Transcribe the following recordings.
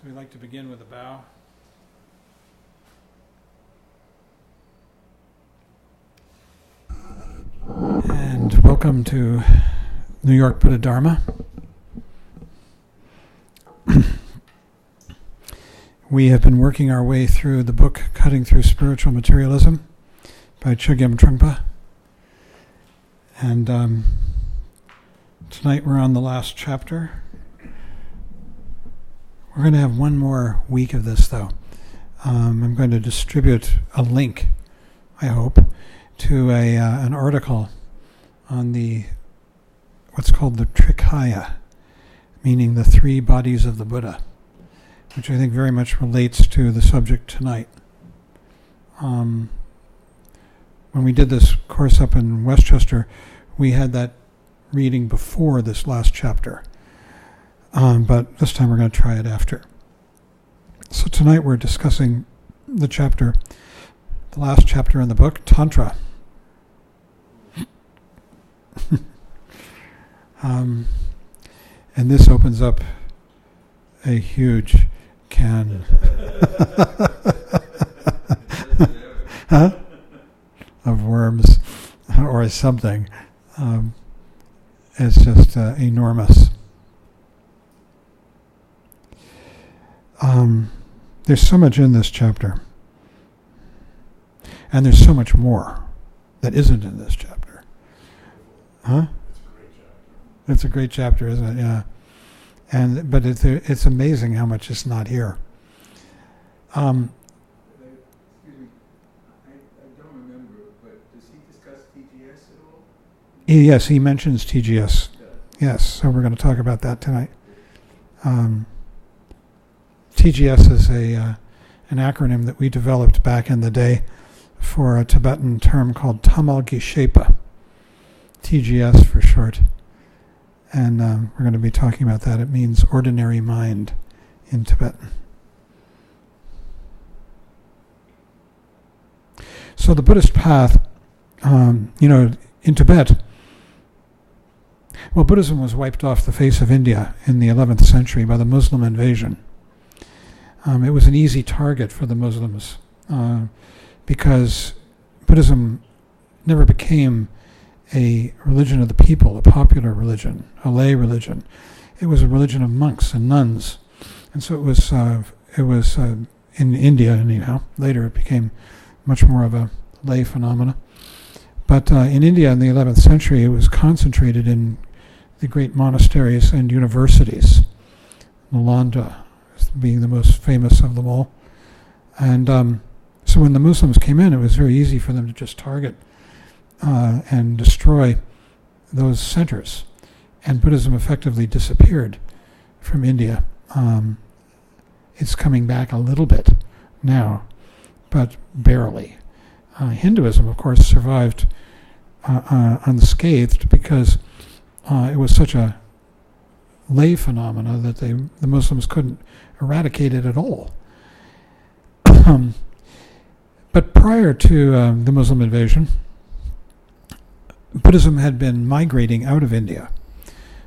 So we like to begin with a bow. And welcome to New York Buddha Dharma. We have been working our way through the book Cutting Through Spiritual Materialism by Chögyam Trungpa. And tonight we're on the last chapter. We're going to have one more week of this, though. I'm going to distribute a link, I hope, to an article on the what's called the Trikaya, meaning the three bodies of the Buddha, which I think very much relates to the subject tonight. When we did this course up in Westchester, we had that reading before this last chapter. But this time we're going to try it after. So tonight we're discussing the last chapter in the book, Tantra. And this opens up a huge can of worms or something. It's just enormous. There's so much in this chapter, and there's so much more that isn't in this chapter. Huh? It's a great chapter, isn't it? Yeah. But it's amazing how much is not here. Excuse me, I don't remember, but does he discuss TGS at all? Yes, he mentions TGS. Yes, so we're going to talk about that tonight. TGS is an acronym that we developed back in the day for a Tibetan term called Tamal Geshepa, TGS for short. And we're going to be talking about that. It means ordinary mind in Tibetan. So the Buddhist path, in Tibet, well, Buddhism was wiped off the face of India in the 11th century by the Muslim invasion. It was an easy target for the Muslims because Buddhism never became a religion of the people, a popular religion, a lay religion. It was a religion of monks and nuns, and so it was in India anyhow. Later, it became much more of a lay phenomena. But in India in the 11th century, it was concentrated in the great monasteries and universities. Nalanda being the most famous of them all. And so when the Muslims came in, it was very easy for them to just target and destroy those centers. And Buddhism effectively disappeared from India. It's coming back a little bit now, but barely. Hinduism, of course, survived unscathed because it was such a lay phenomena that the Muslims couldn't eradicate it at all. But prior to the Muslim invasion, Buddhism had been migrating out of India,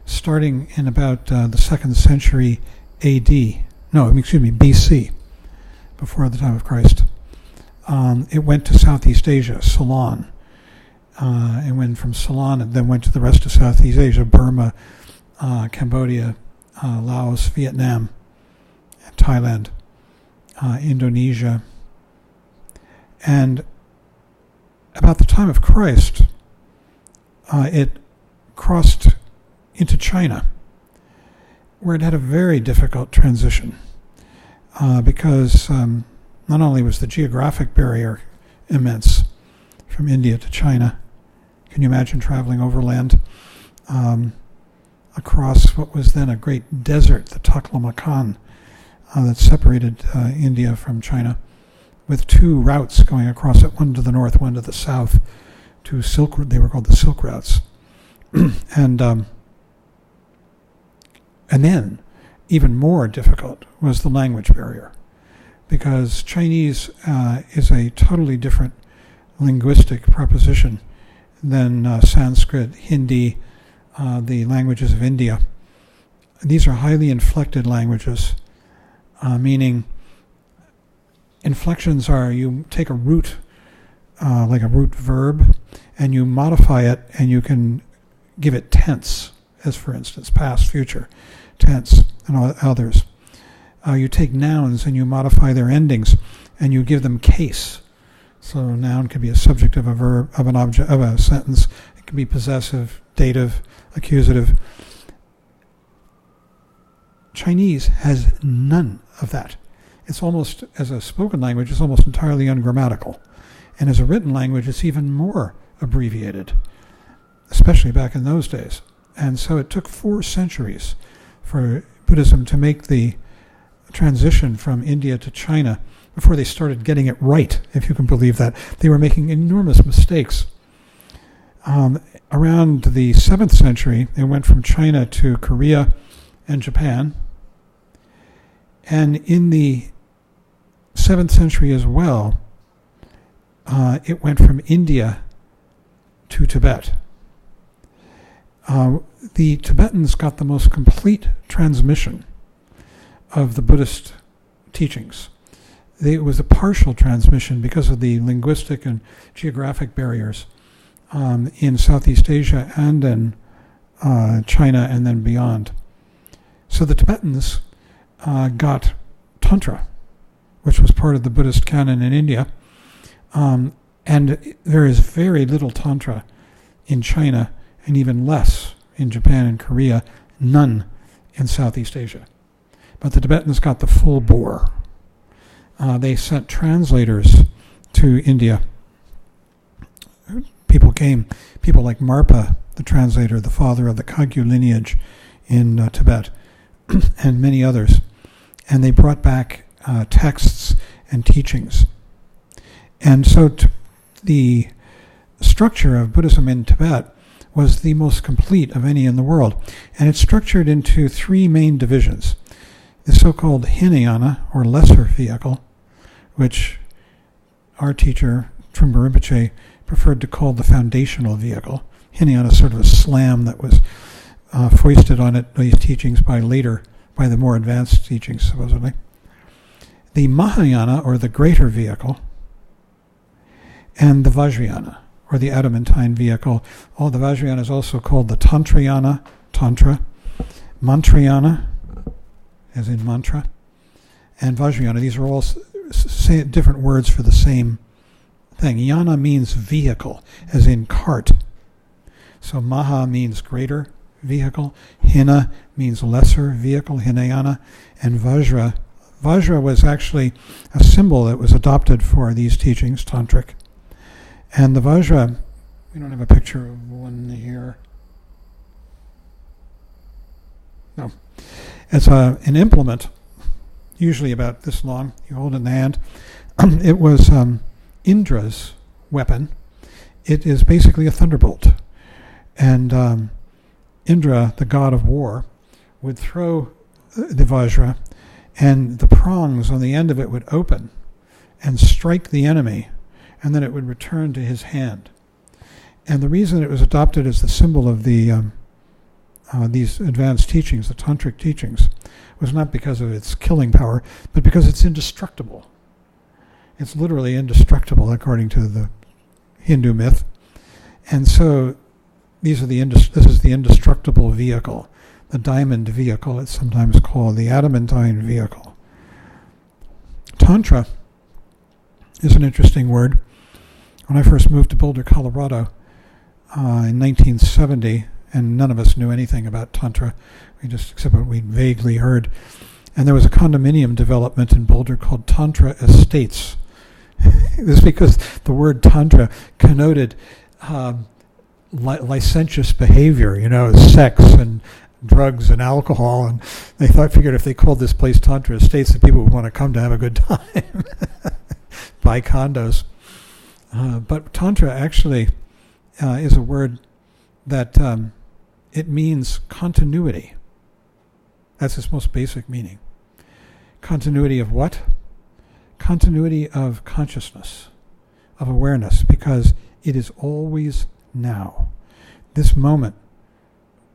starting in about the 2nd century BC, before the time of Christ. It went to Southeast Asia, Ceylon. It went from Ceylon and then went to the rest of Southeast Asia, Burma, Cambodia, Laos, Vietnam, Thailand, Indonesia. And about the time of Christ, it crossed into China, where it had a very difficult transition because not only was the geographic barrier immense from India to China. Can you imagine traveling overland across what was then a great desert, the Taklamakan, that separated India from China, with two routes going across it, one to the north, one to the south, they were called the Silk Routes. And then, even more difficult was the language barrier, because Chinese is a totally different linguistic proposition than Sanskrit, Hindi, the languages of India. These are highly inflected languages meaning inflections are you take a root, like a root verb, and you modify it, and you can give it tense, as for instance, past, future, tense, and others. You take nouns and you modify their endings, and you give them case. So a noun could be a subject of a verb, of an object, of a sentence. It can be possessive, dative, accusative. Chinese has none of that. It's almost, as a spoken language, it's almost entirely ungrammatical. And as a written language, it's even more abbreviated, especially back in those days. And so it took 4 centuries for Buddhism to make the transition from India to China before they started getting it right, if you can believe that. They were making enormous mistakes. Around the 7th century, they went from China to Korea and Japan. And in the 7th century as well, it went from India to Tibet. The Tibetans got the most complete transmission of the Buddhist teachings. It was a partial transmission because of the linguistic and geographic barriers in Southeast Asia and in China and then beyond. So the Tibetans got Tantra, which was part of the Buddhist canon in India, and there is very little Tantra in China and even less in Japan and Korea, none in Southeast Asia. But the Tibetans got the full bore. They sent translators to India. People like Marpa, the translator, the father of the Kagyu lineage in Tibet, and many others. And they brought back texts and teachings. And so the structure of Buddhism in Tibet was the most complete of any in the world. And it's structured into 3 main divisions. The so-called Hinayana, or lesser vehicle, which our teacher, Trungpa Rinpoche, preferred to call the foundational vehicle. Hinayana is sort of a slam that was foisted on it, these teachings, by the more advanced teachings, supposedly. The Mahayana, or the greater vehicle, and the Vajrayana, or the adamantine vehicle. All the Vajrayana is also called the Tantrayana, Tantra, Mantrayana, as in mantra, and Vajrayana. These are all different words for the same thing. Yana means vehicle, as in cart. So Maha means greater vehicle, Hina means lesser vehicle, Hinayana, and Vajra. Vajra was actually a symbol that was adopted for these teachings, tantric. And the Vajra, we don't have a picture of one here. No. It's an implement, usually about this long. You hold it in the hand. It was Indra's weapon. It is basically a thunderbolt. And Indra, the god of war, would throw the Vajra, and the prongs on the end of it would open and strike the enemy, and then it would return to his hand. And the reason it was adopted as the symbol of the these advanced teachings, the tantric teachings, was not because of its killing power, but because it's indestructible. It's literally indestructible, according to the Hindu myth. And so this is the indestructible vehicle, the diamond vehicle, it's sometimes called, the adamantine vehicle. Tantra is an interesting word. When I first moved to Boulder, Colorado, in 1970, and none of us knew anything about Tantra, except what we'd vaguely heard. And there was a condominium development in Boulder called Tantra Estates. This is because the word Tantra connoted licentious behavior, sex and drugs and alcohol, and they figured if they called this place Tantra Estates, that people would want to come to have a good time, buy condos. But Tantra actually is a word that it means continuity. That's its most basic meaning. Continuity of what? Continuity of consciousness, of awareness, because it is always now. This moment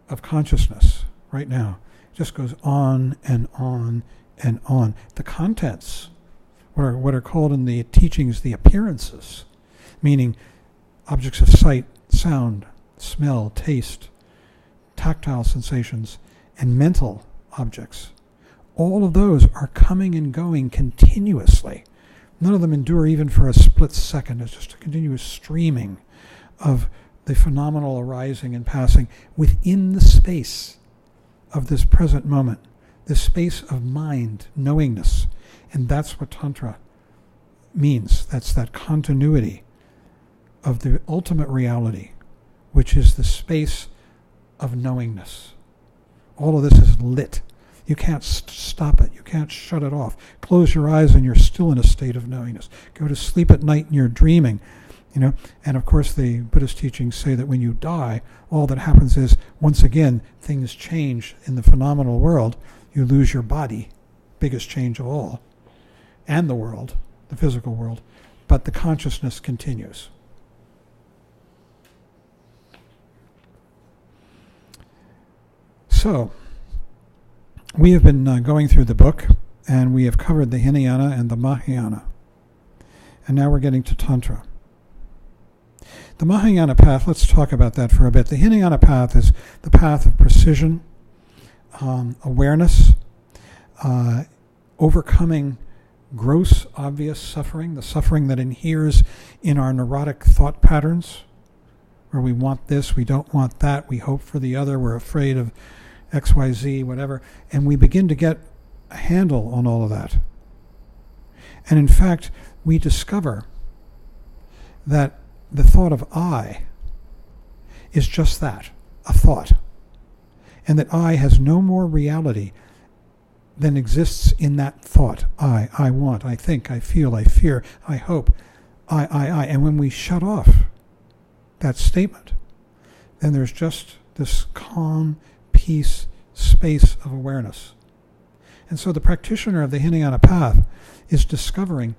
of consciousness, right now, just goes on and on and on. The contents, what are called in the teachings the appearances, meaning objects of sight, sound, smell, taste, tactile sensations, and mental objects. All of those are coming and going continuously. None of them endure even for a split second. It's just a continuous streaming of the phenomenal arising and passing within the space of this present moment, this space of mind, knowingness. And that's what Tantra means. That's that continuity of the ultimate reality, which is the space of knowingness. All of this is lit. You can't stop it. You can't shut it off. Close your eyes and you're still in a state of knowingness. Go to sleep at night and you're dreaming. And of course the Buddhist teachings say that when you die, all that happens is, once again, things change in the phenomenal world. You lose your body, biggest change of all, and the world, the physical world, but the consciousness continues. So, we have been going through the book, and we have covered the Hinayana and the Mahayana. And now we're getting to Tantra. The Mahayana path, let's talk about that for a bit. The Hinayana path is the path of precision, awareness, overcoming gross, obvious suffering, the suffering that inheres in our neurotic thought patterns, where we want this, we don't want that, we hope for the other, we're afraid of X, Y, Z, whatever, and we begin to get a handle on all of that. And in fact, we discover that the thought of I is just that, a thought, and that I has no more reality than exists in that thought. I want, I think, I feel, I fear, I hope, I. And when we shut off that statement, then there's just this calm, peace, space of awareness. And so the practitioner of the Hinayana path is discovering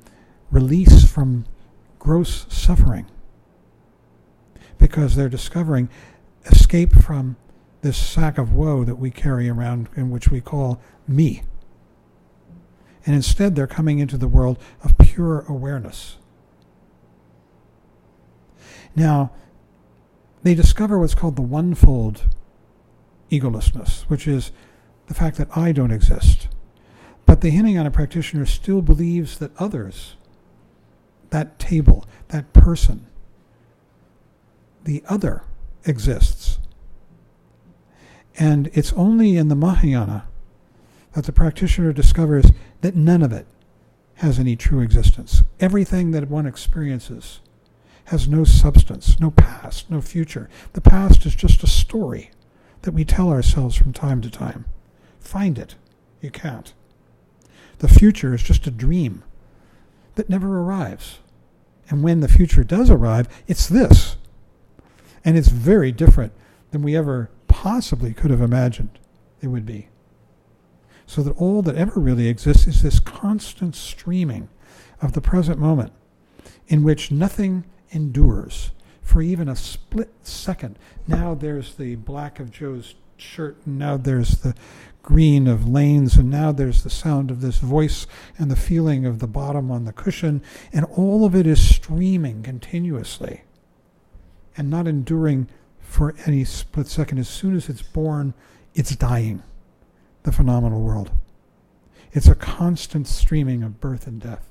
release from gross suffering, because they're discovering escape from this sack of woe that we carry around and which we call me. And instead they're coming into the world of pure awareness. Now, they discover what's called the one-fold egolessness, which is the fact that I don't exist. But the Hinayana practitioner still believes that others, that table, that person, the other exists. And it's only in the Mahayana that the practitioner discovers that none of it has any true existence. Everything that one experiences has no substance, no past, no future. The past is just a story that we tell ourselves from time to time. Find it. You can't. The future is just a dream that never arrives. And when the future does arrive, it's this. And it's very different than we ever possibly could have imagined it would be. So that all that ever really exists is this constant streaming of the present moment in which nothing endures for even a split second. Now there's the black of Joe's shirt, and now there's the green of Lane's, and now there's the sound of this voice and the feeling of the bottom on the cushion, and all of it is streaming continuously and not enduring for any split second. As soon as it's born, it's dying, the phenomenal world. It's a constant streaming of birth and death.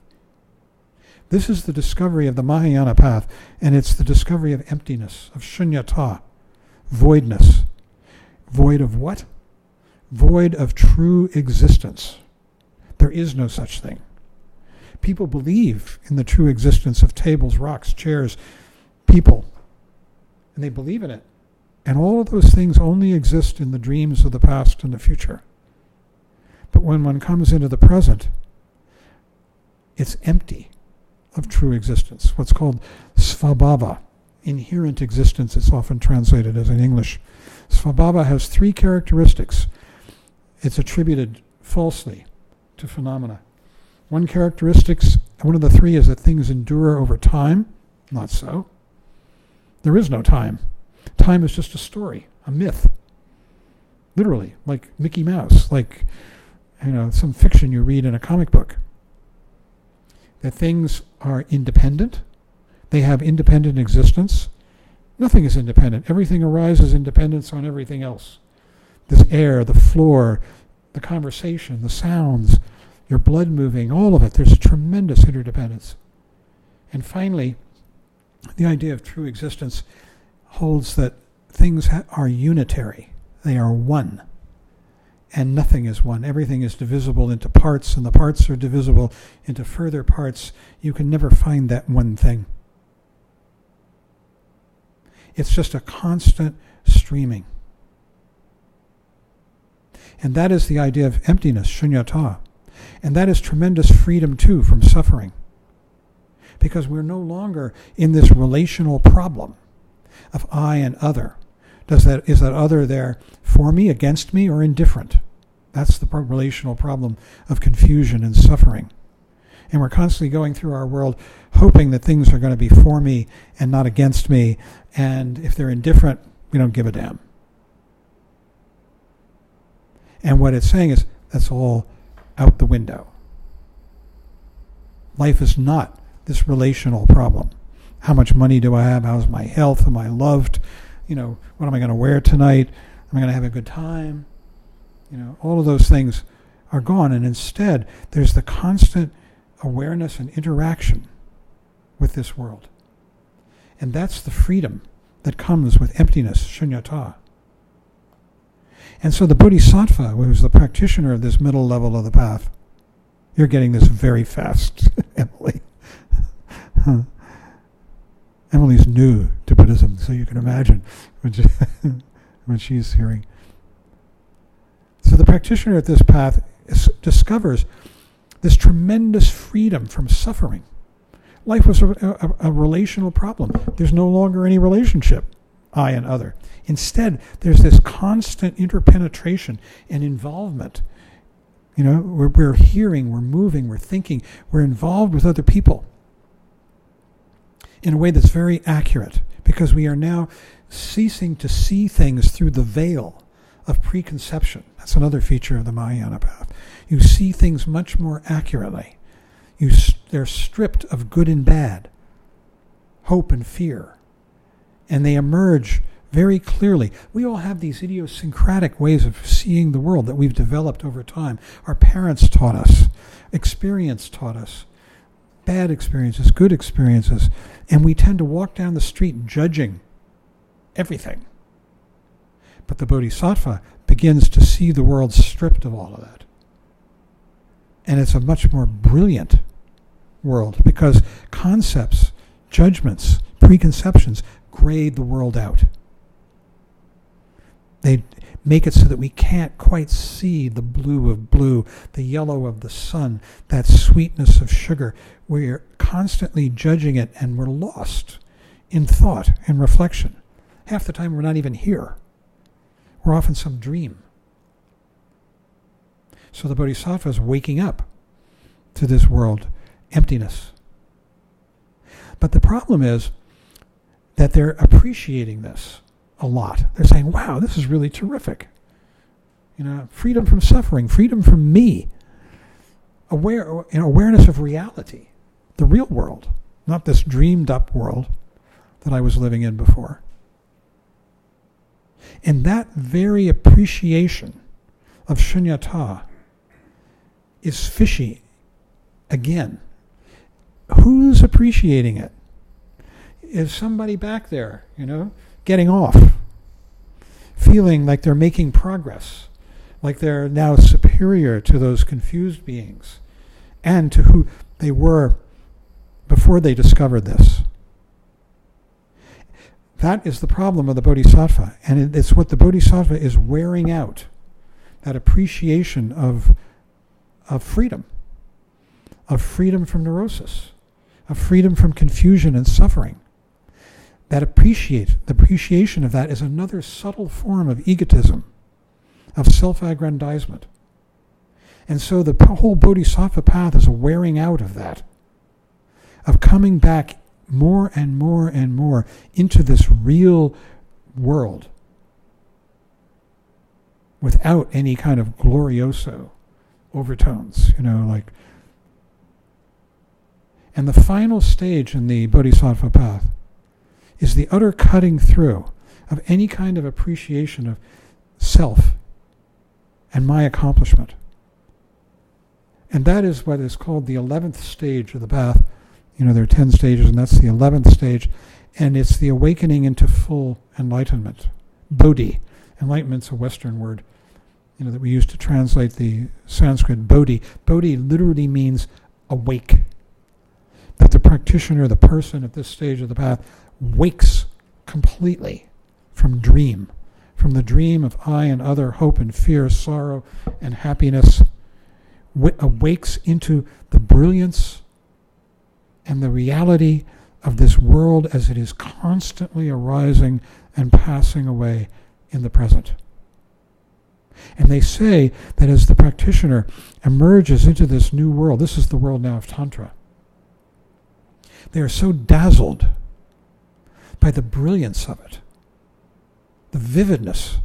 This is the discovery of the Mahayana path, and it's the discovery of emptiness, of shunyata, voidness. Void of what? Void of true existence. There is no such thing. People believe in the true existence of tables, rocks, chairs, people, and they believe in it. And all of those things only exist in the dreams of the past and the future. But when one comes into the present, it's empty of true existence, what's called svabhava. Inherent existence, it's often translated as in English. Svabhava has three characteristics. It's attributed falsely to phenomena. One of the three is that things endure over time. Not so. There is no time. Time is just a story, a myth. Literally, like Mickey Mouse, like some fiction you read in a comic book. That things are independent. They have independent existence. Nothing is independent. Everything arises in dependence on everything else. This air, the floor, the conversation, the sounds, your blood moving, all of it. There's a tremendous interdependence. And finally, the idea of true existence holds that things are unitary. They are one. And nothing is one. Everything is divisible into parts, and the parts are divisible into further parts. You can never find that one thing. It's just a constant streaming. And that is the idea of emptiness, shunyata. And that is tremendous freedom, too, from suffering. Because we're no longer in this relational problem of I and other. Is that other there for me, against me, or indifferent? That's the relational problem of confusion and suffering. And we're constantly going through our world hoping that things are going to be for me and not against me. And if they're indifferent, we don't give a damn. And what it's saying is, that's all out the window. Life is not this relational problem. How much money do I have? How's my health? Am I loved? What am I going to wear tonight? Am I going to have a good time? All of those things are gone. And instead, there's the constant awareness and interaction with this world. And that's the freedom that comes with emptiness, shunyata. And so the bodhisattva, who's the practitioner of this middle level of the path, you're getting this very fast, Emily. Emily's new to Buddhism, so you can imagine what she's hearing. So the practitioner at this path discovers this tremendous freedom from suffering. Life was a relational problem. There's no longer any relationship, I and other. Instead, there's this constant interpenetration and involvement. We're hearing, we're moving, we're thinking, we're involved with other people in a way that's very accurate, because we are now ceasing to see things through the veil of preconception. That's another feature of the Mahayana path. You see things much more accurately. They're stripped of good and bad, hope and fear, and they emerge very clearly. We all have these idiosyncratic ways of seeing the world that we've developed over time. Our parents taught us, experience taught us, bad experiences, good experiences, and we tend to walk down the street judging everything. But the bodhisattva begins to see the world stripped of all of that. And it's a much more brilliant world, because concepts, judgments, preconceptions grade the world out. They make it so that we can't quite see the blue of blue, the yellow of the sun, that sweetness of sugar. We're constantly judging it, and we're lost in thought and reflection. Half the time we're not even here. We're off in some dream. So the bodhisattva is waking up to this world, emptiness. But the problem is that they're appreciating this a lot. They're saying, wow, this is really terrific. Freedom from suffering, freedom from me, awareness of reality, the real world, not this dreamed up world that I was living in before. And that very appreciation of shunyata is fishy again. Who's appreciating it? Is somebody back there, getting off, feeling like they're making progress, like they're now superior to those confused beings and to who they were before they discovered this. That is the problem of the bodhisattva, and it's what the bodhisattva is wearing out, that appreciation of freedom from neurosis, of freedom from confusion and suffering. The appreciation of that is another subtle form of egotism, of self-aggrandizement. And so the whole bodhisattva path is a wearing out of that, of coming back more and more and more into this real world without any kind of glorioso overtones, like. And the final stage in the Bodhisattva path is the utter cutting through of any kind of appreciation of self and my accomplishment. And that is what is called the 11th stage of the path. There are 10 stages, and that's the 11th stage. And it's the awakening into full enlightenment. Bodhi. Enlightenment's a Western word, that we use to translate the Sanskrit Bodhi. Bodhi literally means awake. That the practitioner, the person at this stage of the path, wakes completely from dream. From the dream of I and other, hope and fear, sorrow and happiness, awakes into the brilliance and the reality of this world as it is constantly arising and passing away in the present. And they say that as the practitioner emerges into this new world, this is the world now of Tantra, they are so dazzled by the brilliance of it, the vividness,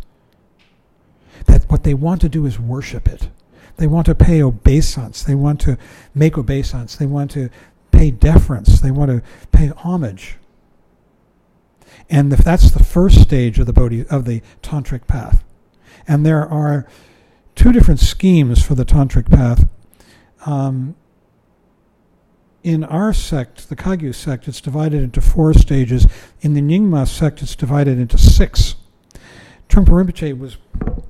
that what they want to do is worship it. They want to pay obeisance. They want to make obeisance. They want to pay deference. They want to pay homage. And that's the first stage of the tantric path. And there are two different schemes for the tantric path. In our sect, the Kagyu sect, it's divided into 4 stages. In the Nyingma sect, it's divided into 6. Trungpa Rinpoche was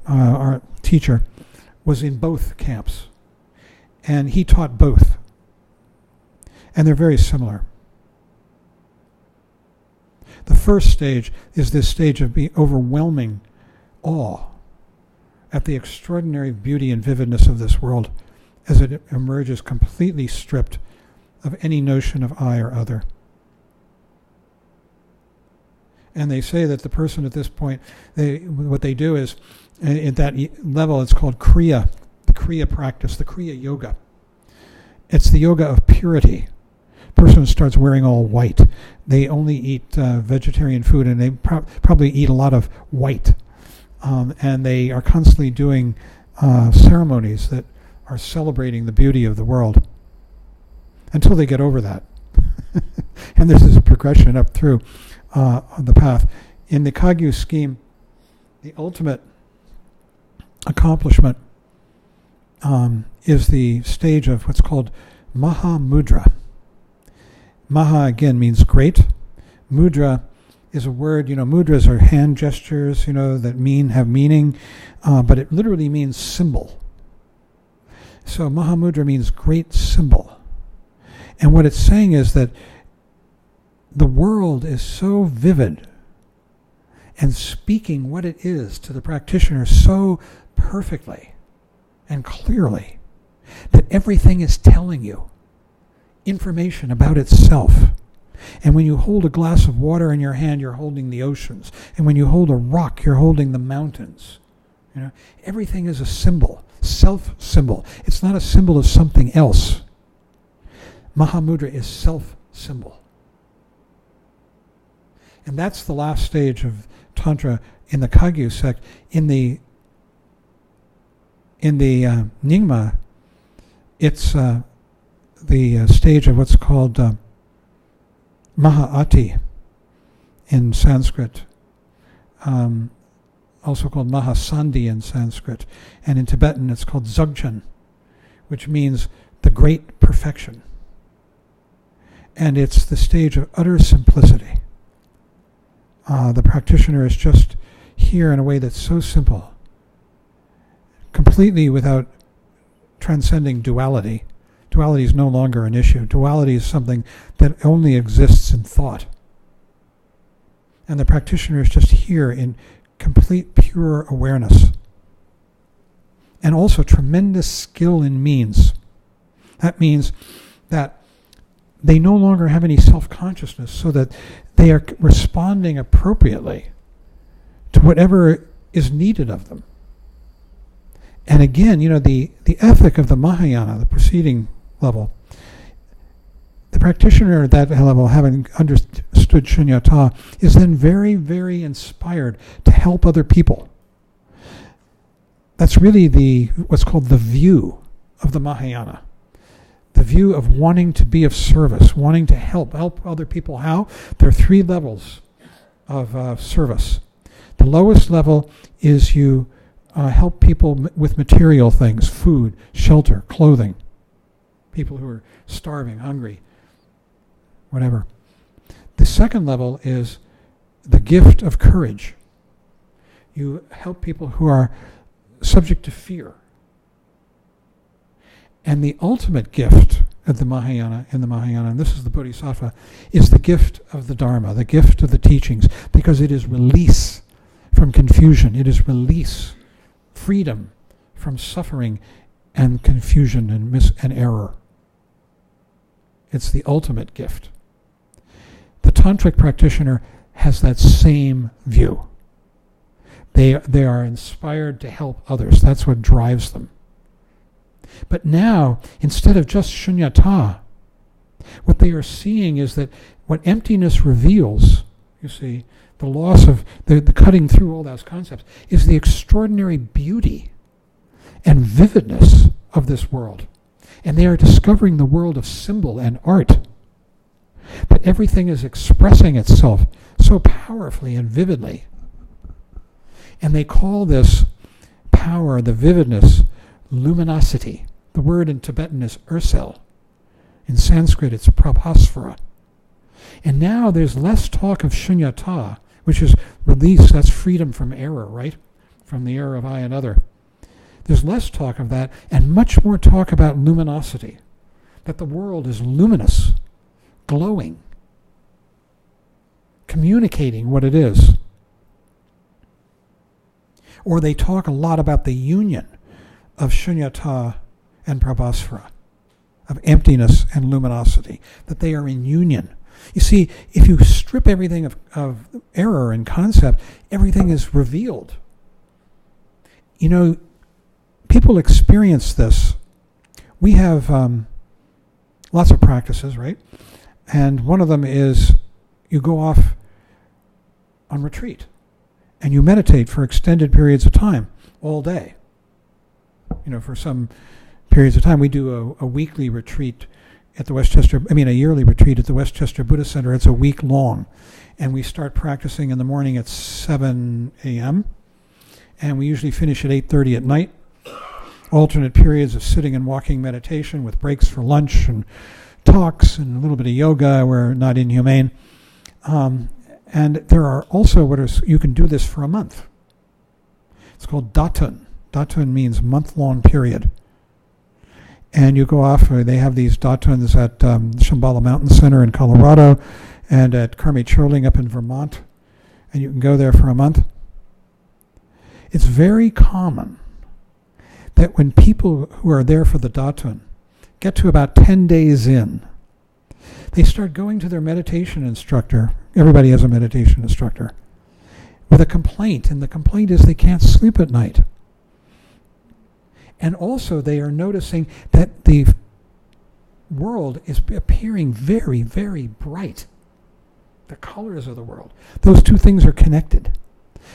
our teacher, was in both camps, and he taught both, and they're very similar. The first stage is this stage of overwhelming awe at the extraordinary beauty and vividness of this world as it emerges completely stripped of any notion of I or other. And they say that the person at this point, what they do is, at that level, it's called Kriya, the Kriya practice, the Kriya yoga. It's the yoga of purity. Person starts wearing all white. They only eat vegetarian food, and they probably eat a lot of white. And they are constantly doing ceremonies that are celebrating the beauty of the world until they get over that. And this is a progression up through the path. In the Kagyu scheme, the ultimate accomplishment is the stage of what's called Maha mudra. Maha again means great. Mudra is a word, mudras are hand gestures, that have meaning, but it literally means symbol. So Maha mudra means great symbol. And what it's saying is that the world is so vivid and speaking what it is to the practitioner so perfectly and clearly that everything is telling you information about itself. And when you hold a glass of water in your hand, you're holding the oceans. And when you hold a rock, you're holding the mountains. Everything is a symbol, self-symbol. It's not a symbol of something else. Mahamudra is self-symbol. And that's the last stage of Tantra in the Kagyu sect. In the Nyingma, it's the stage of what's called Maha-ati in Sanskrit, also called Mahasandhi in Sanskrit, and in Tibetan it's called Dzogchen, which means the great perfection. And it's the stage of utter simplicity. The practitioner is just here in a way that's so simple, completely without transcending duality. Duality is no longer an issue. Duality is something that only exists in thought. And the practitioner is just here in complete pure awareness. And also tremendous skill in means. That means that they no longer have any self-consciousness, so that they are responding appropriately to whatever is needed of them. And again, the ethic of the Mahayana, the preceding level, the practitioner at that level, having understood shunyata, is then very, very inspired to help other people. That's really what's called the view of the Mahayana. The view of wanting to be of service, wanting to help other people. How? There are 3 levels of service. The lowest level is you help people with material things, food, shelter, clothing. People who are starving, hungry, whatever. The second level is the gift of courage. You help people who are subject to fear. And the ultimate gift of the Mahayana, and this is the Bodhisattva, is the gift of the Dharma, the gift of the teachings, because it is release from confusion. It is release, freedom from suffering and confusion and error. It's the ultimate gift. The tantric practitioner has that same view. They are inspired to help others. That's what drives them. But now, instead of just shunyata, what they are seeing is that what emptiness reveals, you see, the loss of, the cutting through all those concepts, is the extraordinary beauty and vividness of this world. And they are discovering the world of symbol and art. That everything is expressing itself so powerfully and vividly. And they call this power, the vividness, luminosity. The word in Tibetan is ursel. In Sanskrit, it's prabhasvara. And now there's less talk of shunyata, which is release, that's freedom from error, right? From the error of I and other. There's less talk of that, and much more talk about luminosity. That the world is luminous, glowing, communicating what it is. Or they talk a lot about the union of shunyata and prabhasvara, of emptiness and luminosity, that they are in union. You see, if you strip everything of error and concept, everything is revealed. You know, people experience this. We have lots of practices, right? And one of them is you go off on retreat and you meditate for extended periods of time, all day. You know, for some periods of time. We do a weekly retreat at the a yearly retreat at the Westchester Buddhist Center. It's a week long. And we start practicing in the morning at 7 a.m. And we usually finish at 8:30 at night. Alternate periods of sitting and walking meditation with breaks for lunch and talks and a little bit of yoga. We're not inhumane. And there are also you can do this for a month. It's called datun. Datun means month-long period. And you go off, they have these datuns at Shambhala Mountain Center in Colorado and at Karme Churling up in Vermont. And you can go there for a month. It's very common that when people who are there for the datun get to about 10 days in, they start going to their meditation instructor. Everybody has a meditation instructor. With a complaint, and the complaint is they can't sleep at night. And also they are noticing that the world is appearing very, very bright. The colors of the world. Those two things are connected.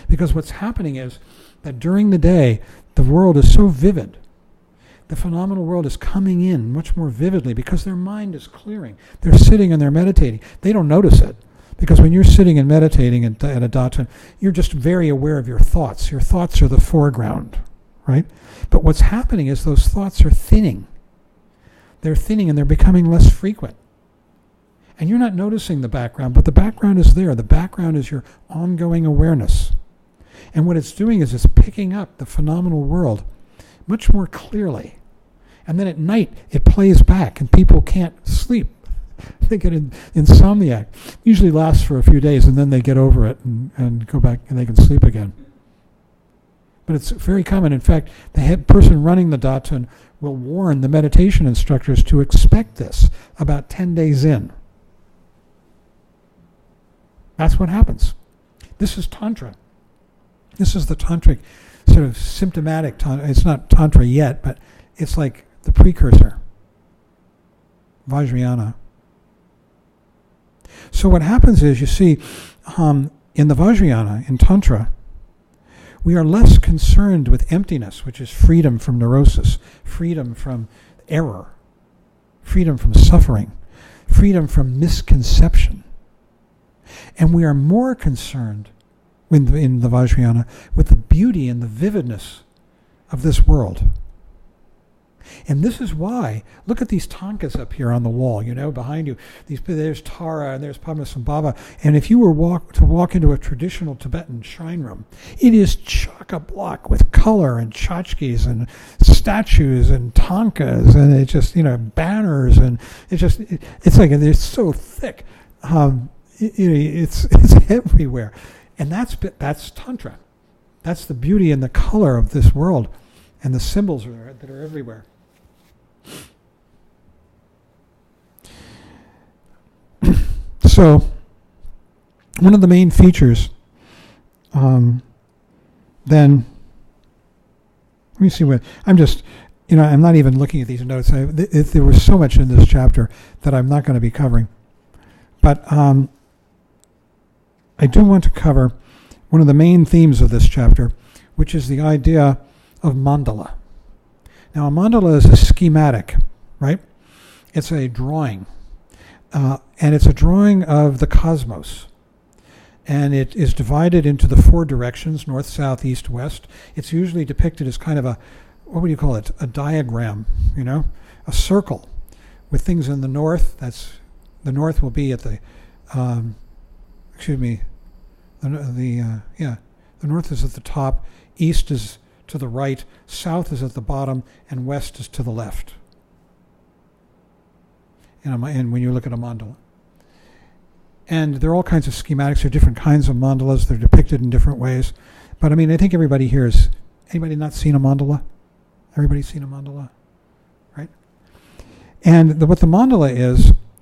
Because what's happening is that during the day, the world is so vivid. The phenomenal world is coming in much more vividly because their mind is clearing. They're sitting and they're meditating. They don't notice it. Because when you're sitting and meditating at a datun, you're just very aware of your thoughts. Your thoughts are the foreground, right? But what's happening is those thoughts are thinning. They're thinning and they're becoming less frequent. And you're not noticing the background, but the background is there. The background is your ongoing awareness. And what it's doing is it's picking up the phenomenal world much more clearly. And then at night, it plays back and people can't sleep. They get insomniac. Usually lasts for a few days and then they get over it and go back and they can sleep again. But it's very common. In fact, the head person running the datun will warn the meditation instructors to expect this about 10 days in. That's what happens. This is Tantra. This is the tantric sort of symptomatic Tantra. It's not Tantra yet, but it's like the precursor. Vajrayana. So what happens is, you see, in the Vajrayana, in Tantra, we are less concerned with emptiness, which is freedom from neurosis, freedom from error, freedom from suffering, freedom from misconception. And we are more concerned in the Vajrayana with the beauty and the vividness of this world. And this is why, look at these tankas up here on the wall, behind you. There's Tara and there's Padmasambhava. And if you were to walk into a traditional Tibetan shrine room, it is chock-a-block with color and tchotchkes and statues and tankas and it's just, banners and it's like, it's so thick. It's everywhere. And that's Tantra. That's the beauty and the color of this world and the symbols that are everywhere. So, one of the main features, then, let me see what, I'm not even looking at these notes. There was so much in this chapter that I'm not going to be covering. But I do want to cover one of the main themes of this chapter, which is the idea of mandala. Now, a mandala is a schematic, right? It's a drawing. And it's a drawing of the cosmos. And it is divided into the four directions, north, south, east, west. It's usually depicted as kind of a, what would you call it? A diagram, a circle with things in the north. The north will be at the, the north is at the top, east is to the right, south is at the bottom, and west is to the left. And when you look at a mandala. And there are all kinds of schematics. There are different kinds of mandalas. They're depicted in different ways. But I think everybody here anybody not seen a mandala? Everybody seen a mandala? Right? And what the mandala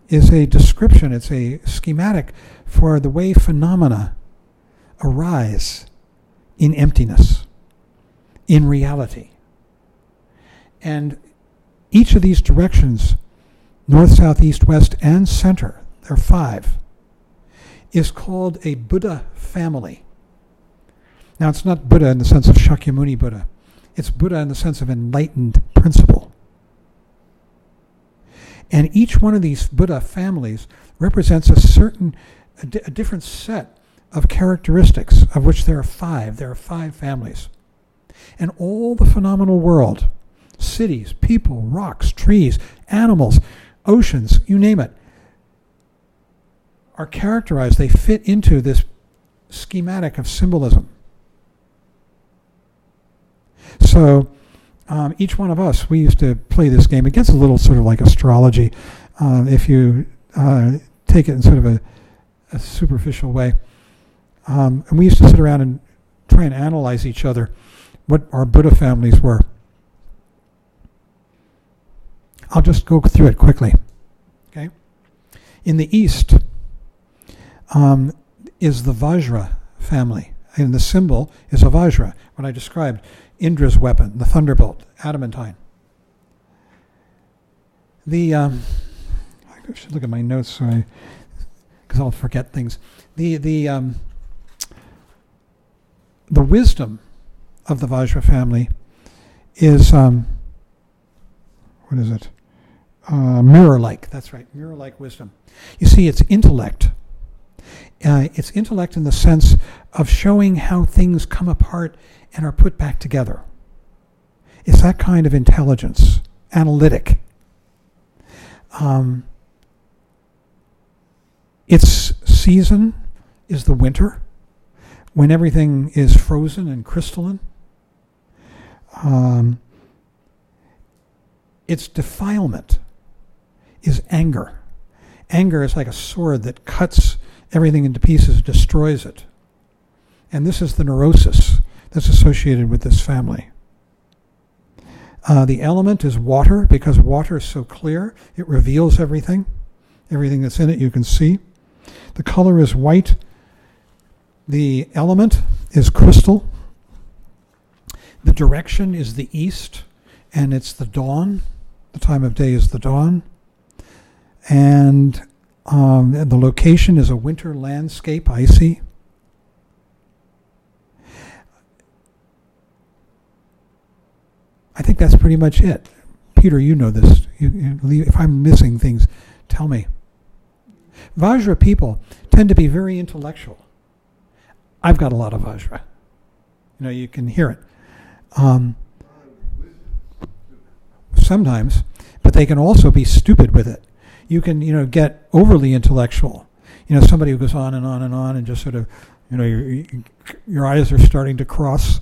is a description. It's a schematic for the way phenomena arise in emptiness, in reality. And each of these directions, north, south, east, west, and center, there are 5, is called a Buddha family. Now, it's not Buddha in the sense of Shakyamuni Buddha. It's Buddha in the sense of enlightened principle. And each one of these Buddha families represents a different set of characteristics, of which there are 5. There are 5 families. And all the phenomenal world, cities, people, rocks, trees, animals, oceans, you name it, are characterized, they fit into this schematic of symbolism. So each one of us, we used to play this game. It gets a little sort of like astrology if you take it in sort of a superficial way. And we used to sit around and try and analyze each other, what our Buddha families were. I'll just go through it quickly. Okay. In the East is the Vajra family, and the symbol is a Vajra. What I described, Indra's weapon, the thunderbolt, adamantine. I should look at my notes because I'll forget things. The wisdom of the Vajra family is what is it? Mirror-like. That's right, mirror-like wisdom. You see, it's intellect. It's intellect in the sense of showing how things come apart and are put back together. It's that kind of intelligence, analytic. Its season is the winter, when everything is frozen and crystalline. Its defilement is anger. Anger is like a sword that cuts everything into pieces, destroys it. And this is the neurosis that's associated with this family. The element is water, because water is so clear, it reveals everything. Everything that's in it you can see. The color is white. The element is crystal. The direction is the east, and it's the dawn. The time of day is the dawn. And the location is a winter landscape, icy. I think that's pretty much it. Peter, you know this. If I'm missing things, tell me. Vajra people tend to be very intellectual. I've got a lot of Vajra. You can hear it. Sometimes, but they can also be stupid with it. You can, get overly intellectual. Somebody who goes on and on and on and just sort of, your eyes are starting to cross.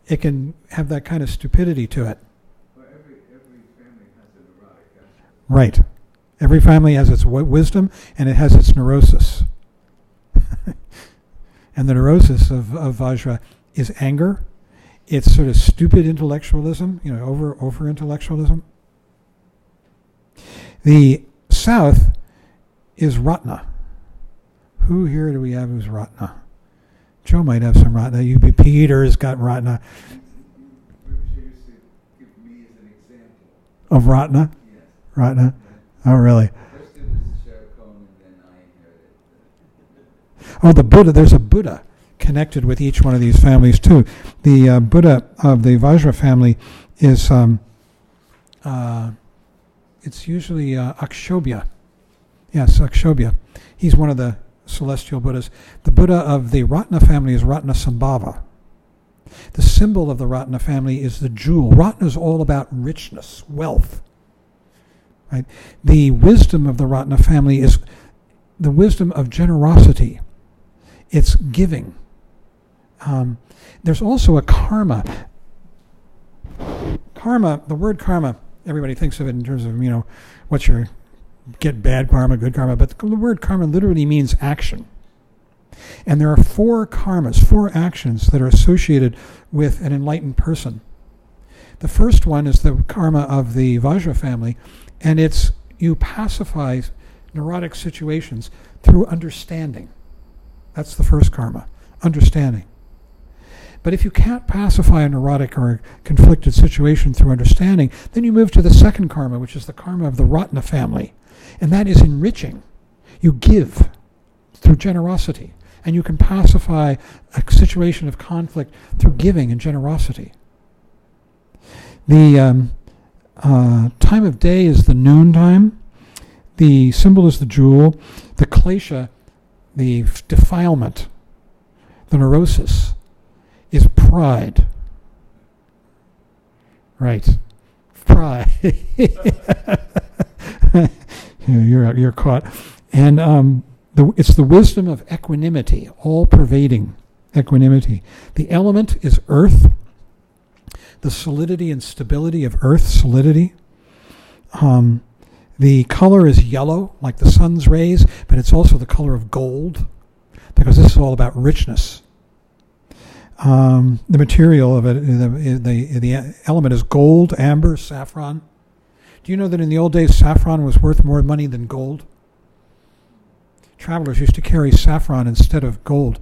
It can have that kind of stupidity to it. Well, every family has a neurotic aspect. Right. Every family has its wisdom and it has its neurosis. And the neurosis of Vajra is anger. It's sort of stupid intellectualism, over intellectualism. The south is Ratna. Who here do we have who's Ratna? Joe might have some Ratna. Peter's got Ratna. Rinpoche used to give me as an example. Of Ratna? Yes. Ratna? Oh, really? First it was Sherkon, and then I inherited. Oh, the Buddha. There's a Buddha connected with each one of these families too. The Buddha of the Vajra family is it's usually Akshobhya. Yes, Akshobhya. He's one of the celestial Buddhas. The Buddha of the Ratna family is Ratnasambhava. The symbol of the Ratna family is the jewel. Ratna is all about richness, wealth. Right? The wisdom of the Ratna family is the wisdom of generosity. It's giving. There's also a karma. Karma, the word karma, everybody thinks of it in terms of, what's your, get bad karma, good karma, but the word karma literally means action. And there are 4 karmas, 4 actions that are associated with an enlightened person. The first one is the karma of the Vajra family, and it's you pacify neurotic situations through understanding. That's the first karma, understanding. But if you can't pacify a neurotic or conflicted situation through understanding, then you move to the second karma, which is the karma of the Ratna family. And that is enriching. You give through generosity. And you can pacify a situation of conflict through giving and generosity. The time of day is the noon time. The symbol is the jewel. The klesha, the defilement, the neurosis, is pride. Right. Pride. You're caught. And it's the wisdom of equanimity, all-pervading equanimity. The element is earth, the solidity and stability of earth, solidity. The color is yellow, like the sun's rays, but it's also the color of gold, because this is all about richness. The material of it, the element is gold, amber, saffron. Do you know that in the old days saffron was worth more money than gold? Travelers used to carry saffron instead of gold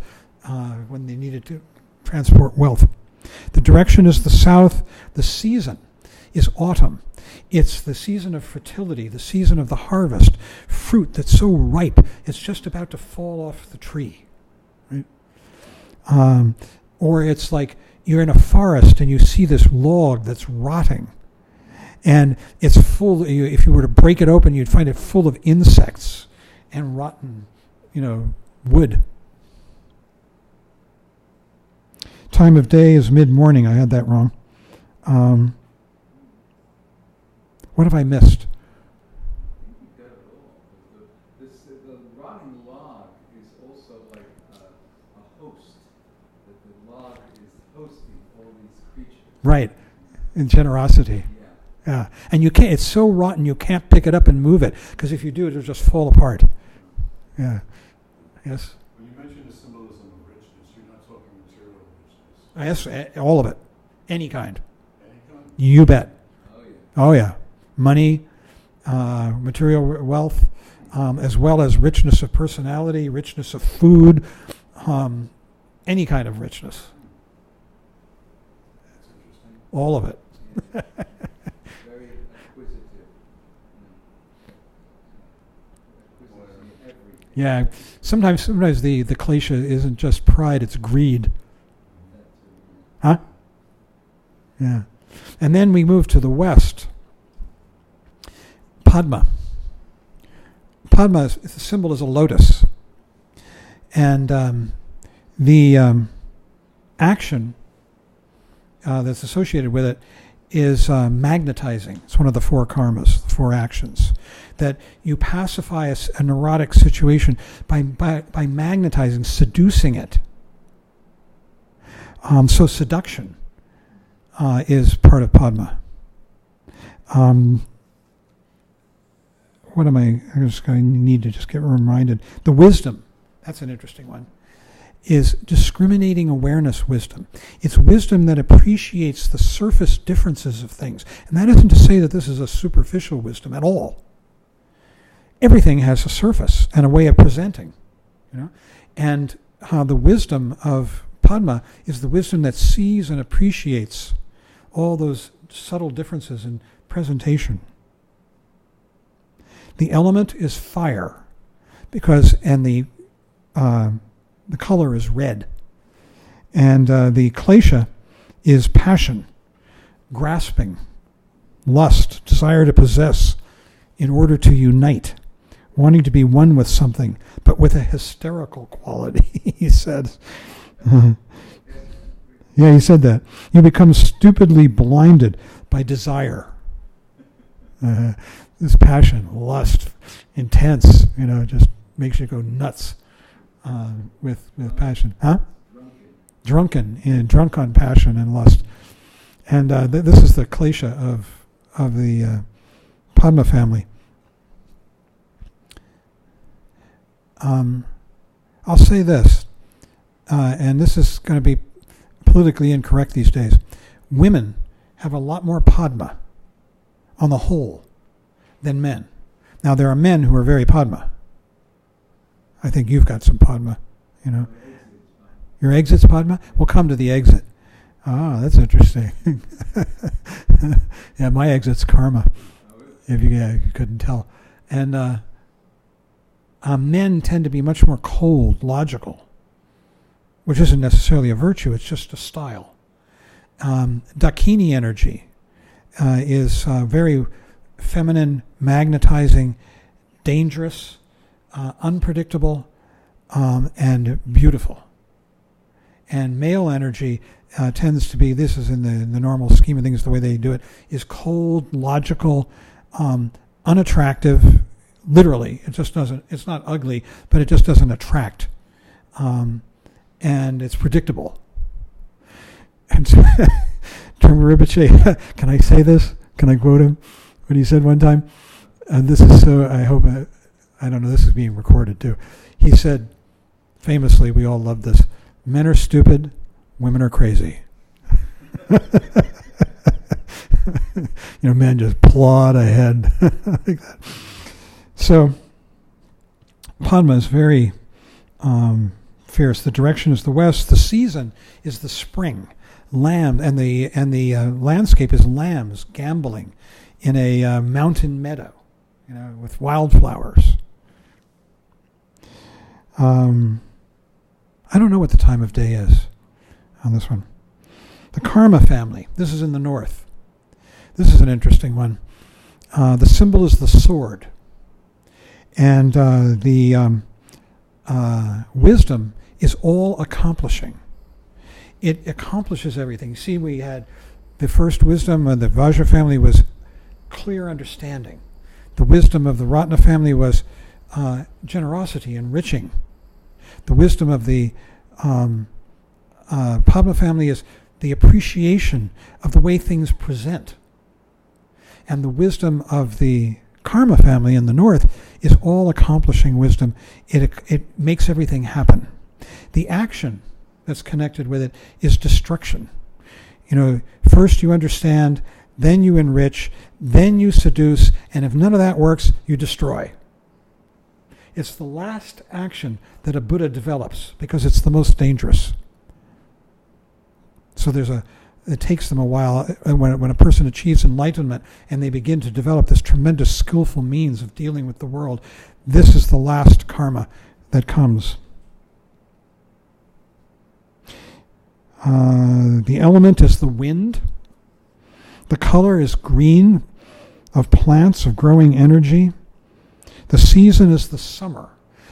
when they needed to transport wealth. The direction is the south. The season is autumn. It's the season of fertility, the season of the harvest. Fruit that's so ripe, it's just about to fall off the tree. Right? Or it's like you're in a forest and you see this log that's rotting. And it's full, if you were to break it open, you'd find it full of insects and rotten, wood. Time of day is mid-morning. I had that wrong. What have I missed? You got it all. The rotting log is also like a host. That the log is hosting all these creatures. Right. In generosity. Yeah. And you can't, it's so rotten you can't pick it up and move it, because if you do, it'll just fall apart. Yeah. Yes? When you mention the symbolism of richness, you're not talking material richness. Yes, all of it. Any kind. Any kind? You bet. Oh, yeah. Oh, yeah. Money, material wealth, as well as richness of personality, richness of food, any kind of richness. That's interesting. All of it. Yeah. Very acquisitive. Acquisitive in everything. Yeah. Sometimes the klesha isn't just pride, it's greed. Huh? Yeah. And then we move to the west. Padma. Padma, the symbol is a lotus. And the action that's associated with it is magnetizing. It's one of the 4 karmas, the 4 actions. That you pacify a neurotic situation by magnetizing, seducing it. So seduction is part of Padma. What am I just going to need to just get reminded? The wisdom, that's an interesting one, is discriminating awareness wisdom. It's wisdom that appreciates the surface differences of things. And that isn't to say that this is a superficial wisdom at all. Everything has a surface and a way of presenting, you know. And the wisdom of Padma is the wisdom that sees and appreciates all those subtle differences in presentation. The element is fire, and the color is red, and the klesha is passion, grasping, lust, desire to possess, in order to unite, wanting to be one with something, but with a hysterical quality. He said. Yeah, he said that. You become stupidly blinded by desire. This passion, lust, intense, you know, just makes you go nuts with passion. Huh? Drunk on passion and lust. And this is the klesha of the Padma family. I'll say this, and this is going to be politically incorrect these days. Women have a lot more Padma on the whole than men. Now, there are men who are very Padma. I think you've got some Padma, you know. Your exit's Padma? We'll come to the exit. Ah, that's interesting. Yeah, my exit's karma, if you couldn't tell. And men tend to be much more cold, logical, which isn't necessarily a virtue, it's just a style. Dakini energy is very feminine, magnetizing, dangerous, unpredictable, and beautiful. And male energy tends to be, this is in the normal scheme of things, the way they do it, is cold, logical, unattractive, literally. It just doesn't, it's not ugly, but it just doesn't attract. And it's predictable. And so, Trungpa Rinpoche, can I say this? Can I quote him? What he said one time? And this is so, I hope, I don't know, this is being recorded too. He said, famously, we all love this, men are stupid, women are crazy. You know, men just plod ahead like that. So, Padma is very fierce. The direction is the west. The season is the spring. Lamb, and the landscape is lambs gambling in a mountain meadow, you know, with wildflowers. I don't know what the time of day is on this one. The Karma family. This is in the north. This is an interesting one. The symbol is the sword. And the wisdom is all accomplishing. It accomplishes everything. See, we had the first wisdom of the Vajra family was clear understanding. The wisdom of the Ratna family was generosity, enriching. The wisdom of the Padma family is the appreciation of the way things present. And the wisdom of the Karma family in the north is all accomplishing wisdom. It makes everything happen. The action that's connected with it is destruction. You know, first you understand, then you enrich, then you seduce, and if none of that works, you destroy. It's the last action that a Buddha develops because it's the most dangerous. So it takes them a while when a person achieves enlightenment and they begin to develop this tremendous skillful means of dealing with the world. This is the last karma that comes. The element is the wind. The color is green, of plants, of growing energy. The season is the summer,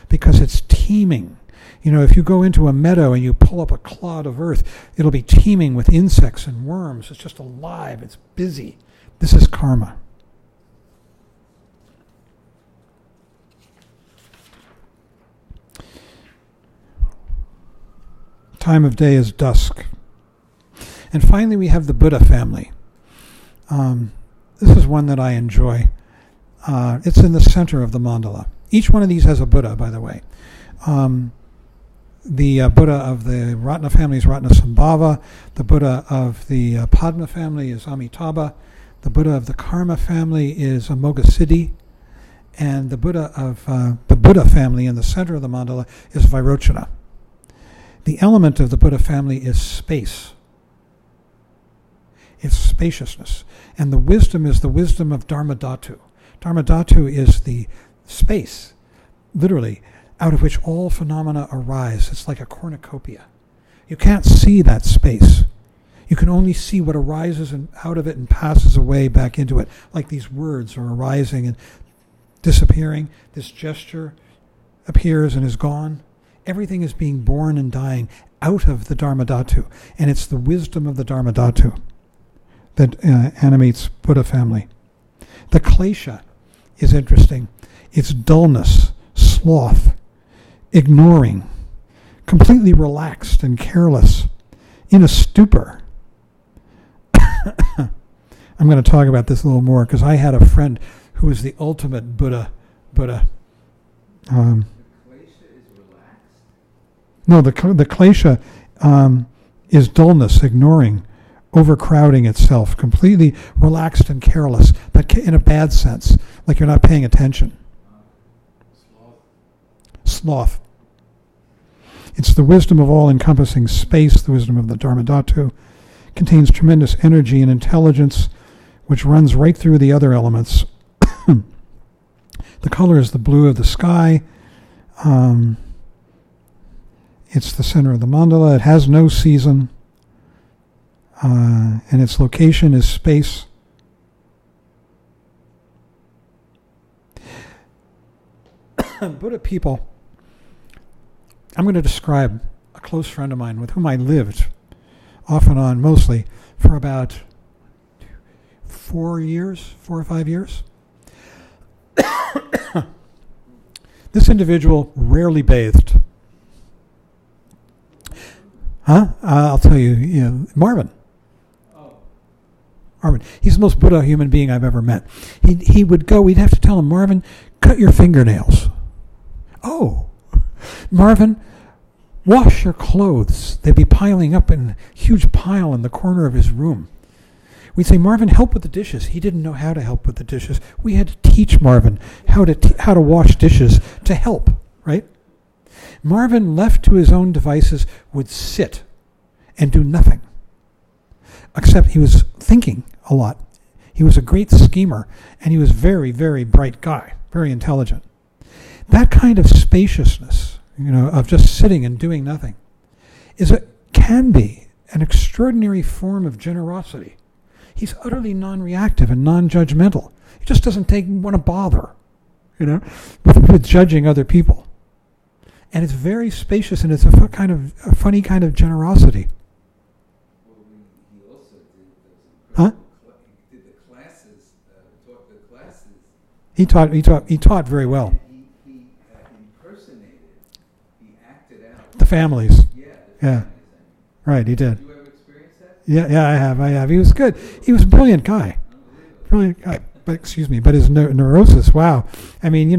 because it's teeming. You know, if you go into a meadow and you pull up a clod of earth, it'll be teeming with insects and worms. It's just alive. It's busy. This is karma. Time of day is dusk. And finally, we have the Buddha family. This is one that I enjoy. It's in the center of the mandala. Each one of these has a Buddha, by the way. The Buddha of the Ratna family is Ratnasambhava. The Buddha of the Padma family is Amitabha. The Buddha of the Karma family is Amoghasiddhi. And the Buddha of the Buddha family in the center of the mandala is Vairochana. The element of the Buddha family is space. It's spaciousness. And the wisdom is the wisdom of Dharma Dhatu. Dharma Dhatu is the space, literally, out of which all phenomena arise. It's like a cornucopia. You can't see that space. You can only see what arises out of it and passes away back into it, like these words are arising and disappearing. This gesture appears and is gone. Everything is being born and dying out of the Dharma Dhatu. And it's the wisdom of the Dharma Dhatu that animates Buddha family. The klesha is interesting. It's dullness, sloth, ignoring, completely relaxed and careless, in a stupor. I'm going to talk about this a little more because I had a friend who was the ultimate Buddha. No, the klesha is dullness, ignoring, overcrowding itself, completely relaxed and careless, but in a bad sense, like you're not paying attention. Sloth. It's the wisdom of all-encompassing space, the wisdom of the Dharma Dhatu. Contains tremendous energy and intelligence, which runs right through the other elements. The color is the blue of the sky. It's the center of the mandala. It has no season. And its location is space. Buddha people, I'm going to describe a close friend of mine with whom I lived off and on mostly for about 4 or 5 years. This individual rarely bathed. I'll tell you, Marvin. Marvin. He's the most Buddha human being I've ever met. He would go, we'd have to tell him, Marvin, cut your fingernails. Oh, Marvin, wash your clothes. They'd be piling up in a huge pile in the corner of his room. We'd say, Marvin, help with the dishes. He didn't know how to help with the dishes. We had to teach Marvin how to wash dishes to help, right? Marvin, left to his own devices, would sit and do nothing. Except he was thinking a lot. He was a great schemer, and he was a very, very bright guy, very intelligent. That kind of spaciousness, of just sitting and doing nothing, can be an extraordinary form of generosity. He's utterly non-reactive and non-judgmental. He just doesn't want to bother, with judging other people. And it's very spacious, and it's a funny kind of generosity. He also did the classes, taught the classes. He taught very well. He impersonated, he acted out. The families. Yeah. Yeah. Right, he did. Did you ever experience that? Yeah, I have. He was good. He was a brilliant guy. Brilliant guy. But his neurosis, wow. I mean,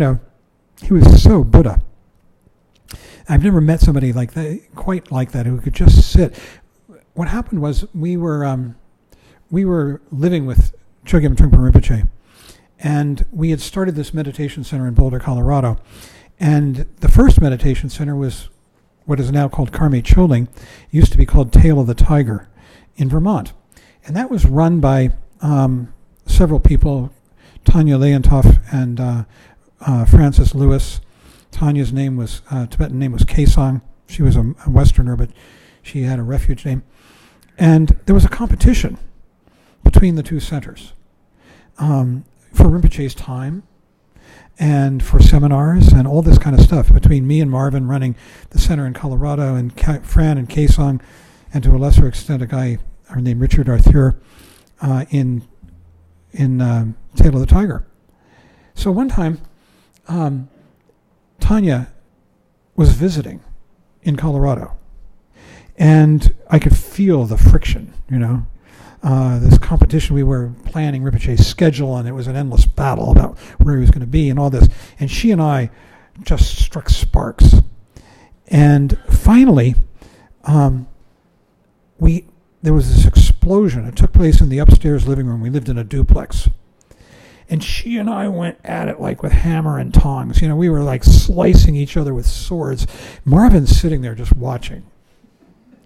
he was so Buddha. I've never met somebody quite like that, who could just sit. What happened was we were living with Chögyam Trungpa Rinpoche, and we had started this meditation center in Boulder, Colorado. And the first meditation center was what is now called Karme Choling. It used to be called Tail of the Tiger in Vermont. And that was run by several people, Tanya Leontoff and Francis Lewis. Tanya's Tibetan name was Kaesong. She was a Westerner, but she had a refuge name. And there was a competition between the two centers for Rinpoche's time and for seminars and all this kind of stuff, between me and Marvin running the center in Colorado, and Fran and Kaesong, and to a lesser extent a guy named Richard Arthur in Tail of the Tiger. So one time, Tanya was visiting in Colorado, and I could feel the friction, this competition. We were planning Rinpoche's schedule, and it was an endless battle about where he was going to be and all this. And she and I just struck sparks. And finally, there was this explosion. It took place in the upstairs living room. We lived in a duplex. And she and I went at it like with hammer and tongs. We were like slicing each other with swords. Marvin's sitting there just watching.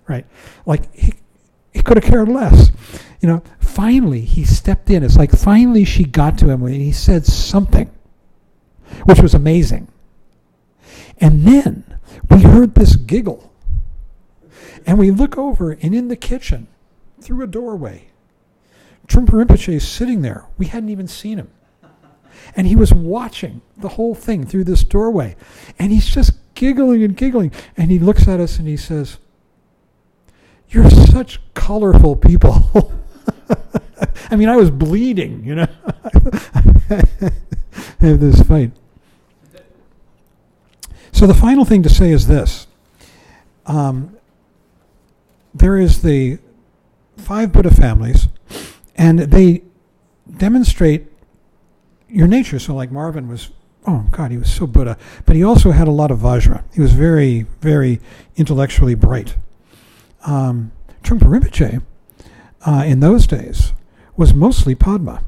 Right? Like he could have cared less. Finally he stepped in. It's like finally she got to him and he said something, which was amazing. And then we heard this giggle. And we look over, and in the kitchen, through a doorway, Trungpa Rinpoche is sitting there. We hadn't even seen him. And he was watching the whole thing through this doorway. And he's just giggling and giggling. And he looks at us and he says, "You're such colorful people." I mean, I was bleeding, I have this fight. So the final thing to say is this. There is the 5 Buddha families, and they demonstrate your nature. So like Marvin was, oh God, he was so Buddha, but he also had a lot of Vajra. He was very, very intellectually bright. Trungpa Rinpoche, in those days, was mostly Padma.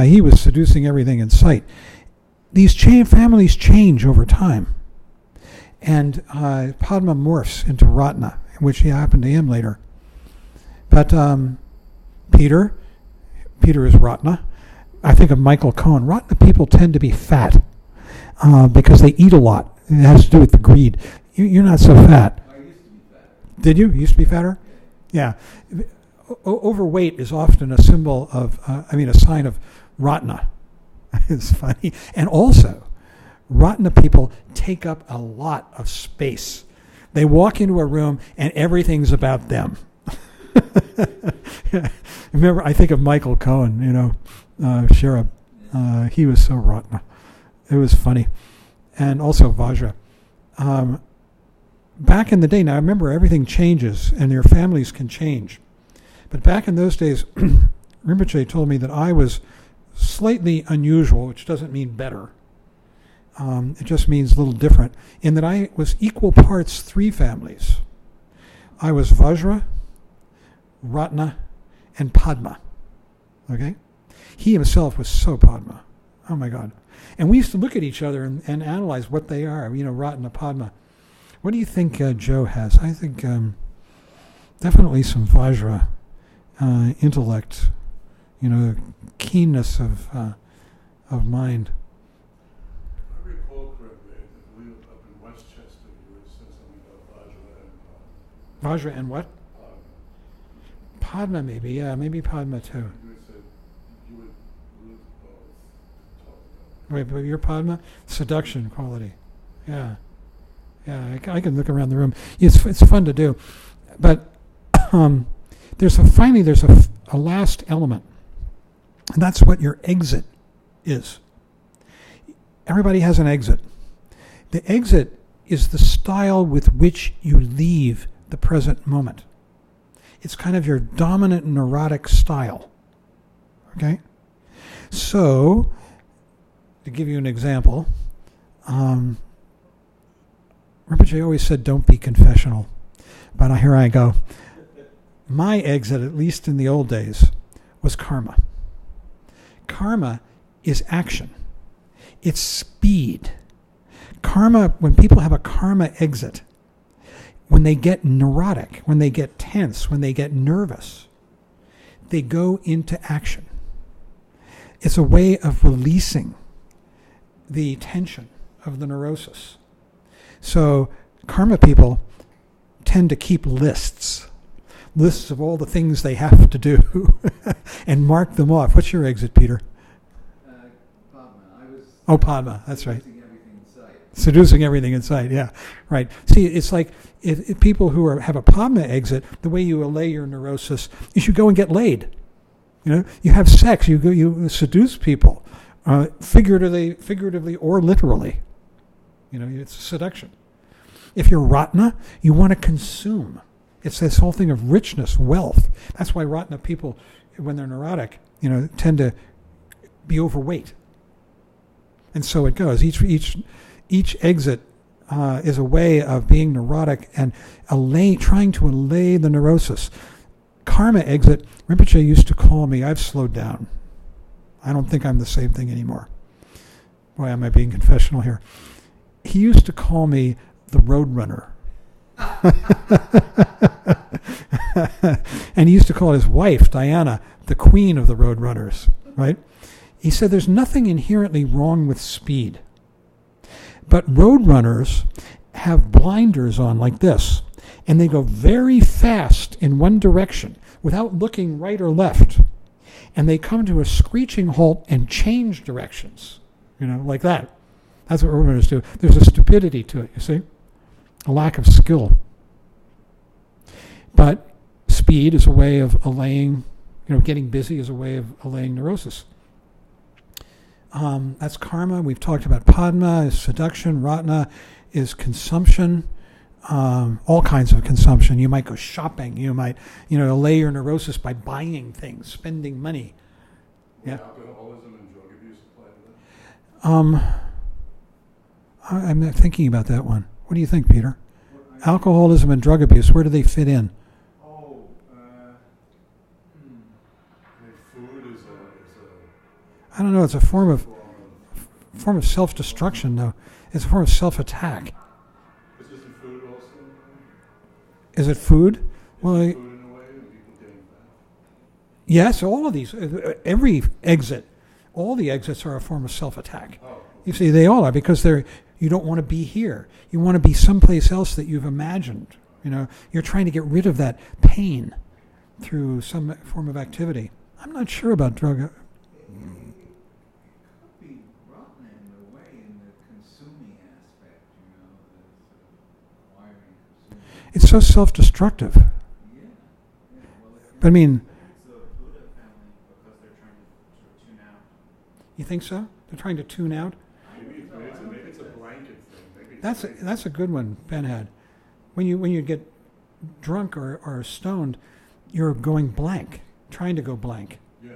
He was seducing everything in sight. These families change over time. And Padma morphs into Ratna, which happened to him later. But Peter is Ratna. I think of Michael Cohen. Ratna people tend to be fat because they eat a lot. It has to do with the greed. You're not so fat. I used to be fat. Did you? You used to be fatter? Yeah. Overweight is often a symbol of, a sign of Ratna. It's funny. And also, Ratna people take up a lot of space. They walk into a room and everything's about them. Remember, I think of Michael Cohen, Sherab. He was so Ratna. It was funny. And also Vajra. Back in the day, now remember, everything changes and your families can change. But back in those days, Rinpoche told me that I was slightly unusual, which doesn't mean better. It just means a little different, in that I was equal parts 3 families. I was Vajra, Ratna, and Padma. Okay? He himself was so Padma. Oh my God. And we used to look at each other and analyze what they are, Ratna, Padma. What do you think Joe has? I think definitely some Vajra intellect, keenness of mind. I recall correctly, I believe up in Westchester you had said something about Vajra and Vajra and what? Padma maybe, yeah, maybe Padma too. you had said you would both talk about. Wait, but you're Padma? Seduction quality. Yeah. Yeah, I can look around the room. It's fun to do. But there's a last element. And that's what your exit is. Everybody has an exit. The exit is the style with which you leave the present moment. It's kind of your dominant neurotic style. Okay? So, to give you an example, Rinpoche always said, don't be confessional. But here I go. My exit, at least in the old days, was karma. Karma is action. It's speed. Karma, when people have a karma exit, when they get neurotic, when they get tense, when they get nervous, they go into action. It's a way of releasing the tension of the neurosis. So karma people tend to keep lists. lists of all the things they have to do and mark them off. What's your exit, Peter? Padma. I was. Oh, Padma. That's right. Seducing everything in sight. Seducing everything in sight. Yeah, right. See, it's like if people who have a Padma exit, the way you allay your neurosis is you go and get laid. You have sex. You seduce people, figuratively or literally. It's seduction. If you're Ratna, you want to consume. It's this whole thing of richness, wealth. That's why Ratna people, when they're neurotic, tend to be overweight. And so it goes. Each exit is a way of being neurotic and trying to allay the neurosis. Karma exit, Rinpoche used to call me, I've slowed down. I don't think I'm the same thing anymore. Boy, am I being confessional here. He used to call me the road runner. And he used to call his wife, Diana, the queen of the road runners, right? He said there's nothing inherently wrong with speed. But road runners have blinders on like this, and they go very fast in one direction without looking right or left. And they come to a screeching halt and change directions, like that. That's what road runners do. There's a stupidity to it, you see? A lack of skill. But speed is a way of allaying, getting busy is a way of allaying neurosis. That's karma. We've talked about Padma is seduction. Ratna is consumption. All kinds of consumption. You might go shopping. You might, allay your neurosis by buying things, spending money. Yeah. Alcoholism and drug abuse apply to that? I'm thinking about that one. What do you think, Peter? Alcoholism and drug abuse, where do they fit in? Food is I don't know. It's a form of self-destruction, though. It's a form of self-attack. Is this food also? Is it food? Well, food in a way, and people getting fat? Yes, all of these. Every exit, all the exits are a form of self-attack. Oh. You see, they all are, because you don't want to be here. You want to be someplace else that you've imagined. You're trying to get rid of that pain through some form of activity. I'm not sure about drug. It could be rotten in a way in the consuming aspect, the wiring consuming. It's so self-destructive. Yeah. Well, But I mean, It's the Buddha family because they're trying to tune out. you think so? They're trying to tune out? Maybe it's a blanket thing. Maybe That's a good one Ben had. When you get drunk or stoned, you're going blank, trying to go blank. Yeah.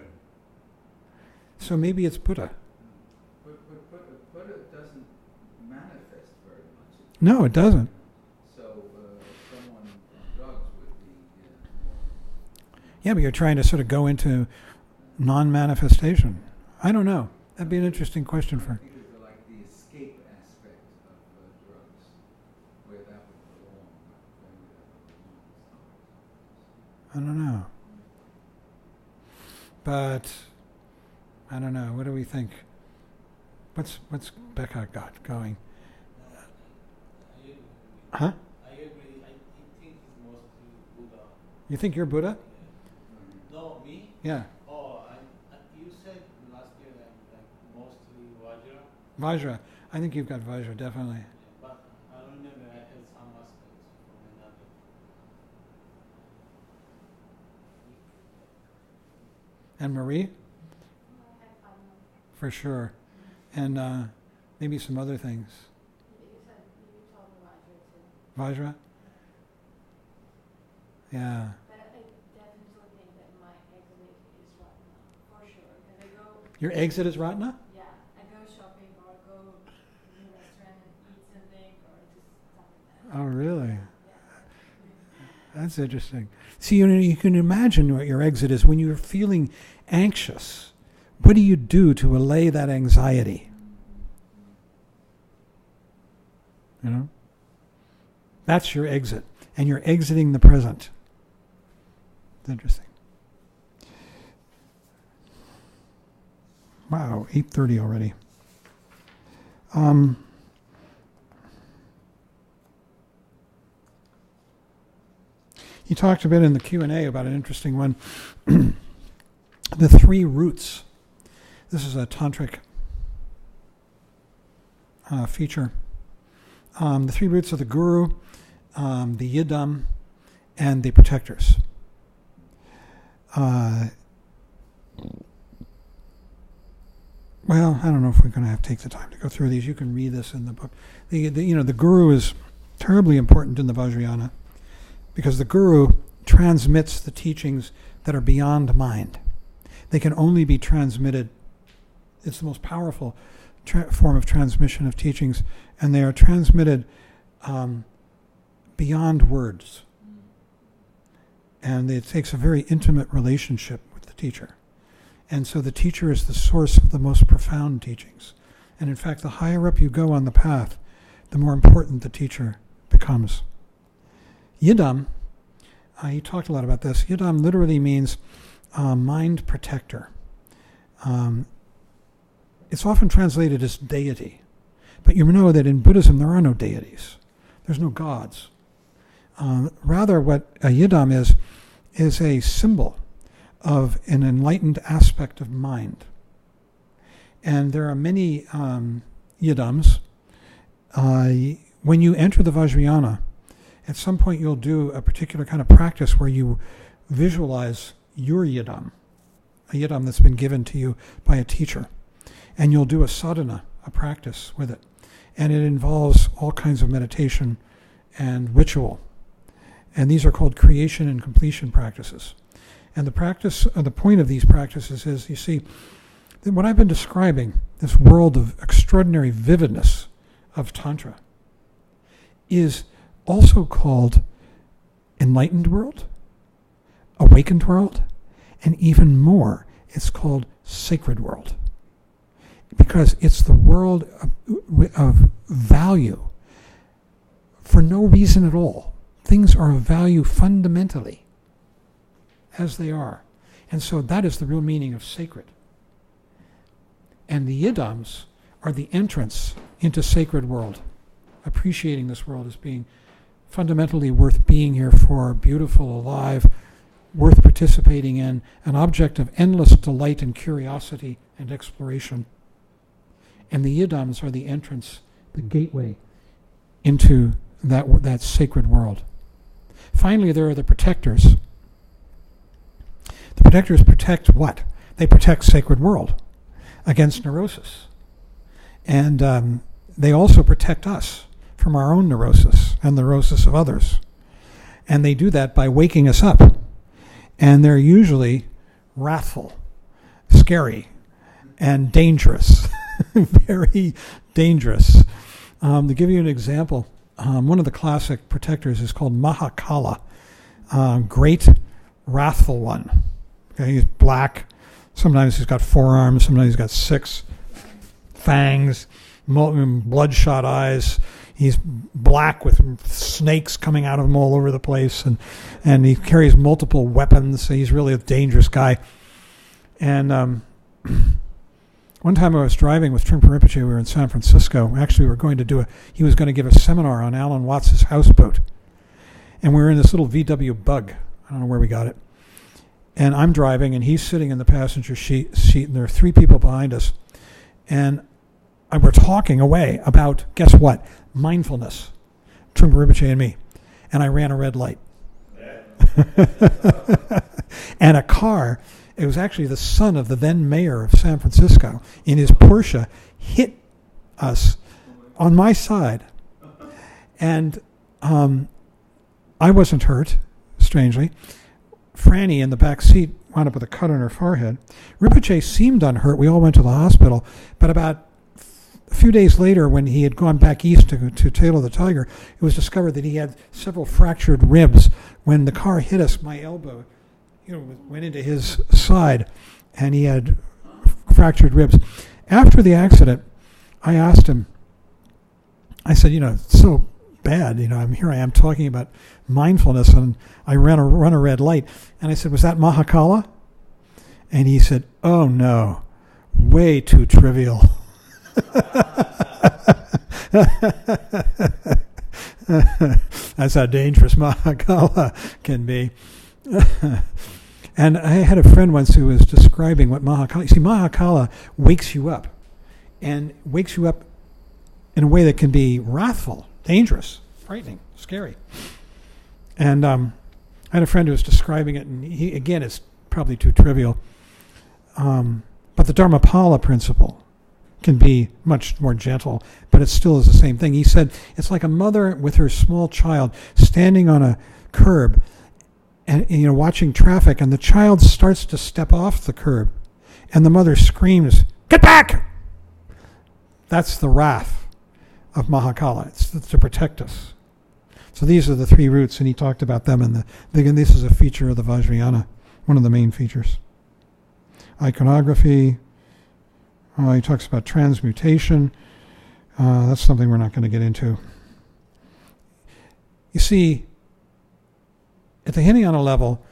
So maybe it's Buddha. But it doesn't manifest very much. No, it doesn't. So someone on drugs would be Yeah, but you're trying to sort of go into non-manifestation. I don't know. That'd be an interesting question for. because of like the escape aspect of drugs, where that would belong. I don't know. But I don't know. What do we think? What's Becca got going? Huh? I agree. I think it's mostly Buddha. You think you're Buddha? No, me? Yeah. Oh, you said last year that I'm mostly Vajra. Vajra. I think you've got Vajra, definitely. But I remember I had some aspects from another. And Marie? For sure. And maybe some other things. Vajra? Yeah. But I definitely think that my exit is Ratna, for sure. Because I go. Your exit is Ratna? Yeah, I go shopping or go to a restaurant and eat something or just something like that. Oh, really? Yeah. That's interesting. See, you can imagine what your exit is when you're feeling anxious. What do you do to allay that anxiety? That's your exit. And you're exiting the present. It's interesting. Wow, 8:30 already. He talked a bit in the Q&A about an interesting one. The 3 roots. This is a tantric feature. The 3 roots are the guru, the yidam, and the protectors. Well, I don't know if we're going to have to take the time to go through these. You can read this in the book. The guru is terribly important in the Vajrayana because the guru transmits the teachings that are beyond mind. They can only be transmitted. It's the most powerful form of transmission of teachings, and they are transmitted beyond words. And it takes a very intimate relationship with the teacher. And so the teacher is the source of the most profound teachings. And in fact, the higher up you go on the path, the more important the teacher becomes. Yidam, he talked a lot about this. Yidam literally means mind protector. It's often translated as deity. But you know that in Buddhism there are no deities. There's no gods. Rather, what a yidam is a symbol of an enlightened aspect of mind. And there are many yidams. When you enter the Vajrayana, at some point you'll do a particular kind of practice where you visualize your yidam, a yidam that's been given to you by a teacher. And you'll do a sadhana, a practice with it. And it involves all kinds of meditation and ritual. And these are called creation and completion practices. And the point of these practices is, you see, that what I've been describing, this world of extraordinary vividness of Tantra, is also called enlightened world, awakened world, and even more, it's called sacred world. Because it's the world of value for no reason at all. Things are of value fundamentally as they are. And so that is the real meaning of sacred. And the yidams are the entrance into sacred world, appreciating this world as being fundamentally worth being here for, beautiful, alive, worth participating in, an object of endless delight and curiosity and exploration. And the yidams are the entrance, the gateway into that sacred world. Finally, there are the protectors. The protectors protect what? They protect sacred world against neurosis. And they also protect us from our own neurosis and the neurosis of others. And they do that by waking us up. And they're usually wrathful, scary, and dangerous. Very dangerous. To give you an example, one of the classic protectors is called Maha, great wrathful one. Okay, he's black. Sometimes he's got 4 arms. Sometimes he's got 6 fangs, bloodshot eyes. He's black with snakes coming out of him all over the place, and he carries multiple weapons. So he's really a dangerous guy. And one time I was driving with Trungpa Rinpoche. We were in San Francisco. Actually, we were going to he was going to give a seminar on Alan Watts' houseboat. And we were in this little VW Bug. I don't know where we got it. And I'm driving, and he's sitting in the passenger seat, and there are 3 people behind us. And we're talking away about, guess what? Mindfulness. Trungpa Rinpoche and me. And I ran a red light. And a car, it was actually the son of the then mayor of San Francisco, in his Porsche, hit us on my side. And I wasn't hurt, strangely. Franny in the back seat wound up with a cut on her forehead. Rinpoche seemed unhurt. We all went to the hospital. But about a few days later, when he had gone back east to Tail of the Tiger, it was discovered that he had several fractured ribs. When the car hit us, my elbow went into his side, and he had fractured ribs. After the accident, I asked him, I said, it's so bad, here I am talking about mindfulness, and I run a red light. And I said, was that Mahakala? And he said, oh no, way too trivial. That's how dangerous Mahakala can be. And I had a friend once who was describing what Mahakala... You see, Mahakala wakes you up, and wakes you up in a way that can be wrathful, dangerous, frightening, scary. And I had a friend who was describing it, and he, again, it's probably too trivial, but the Dharmapala principle can be much more gentle, but it still is the same thing. He said it's like a mother with her small child standing on a curb and watching traffic, and the child starts to step off the curb, and the mother screams, "Get back!" That's the wrath of Mahakala. It's to protect us. So these are the three roots, and he talked about them, and this is a feature of the Vajrayana, one of the main features. Iconography. He talks about transmutation. That's something we're not going to get into. You see, at the Hinayana level,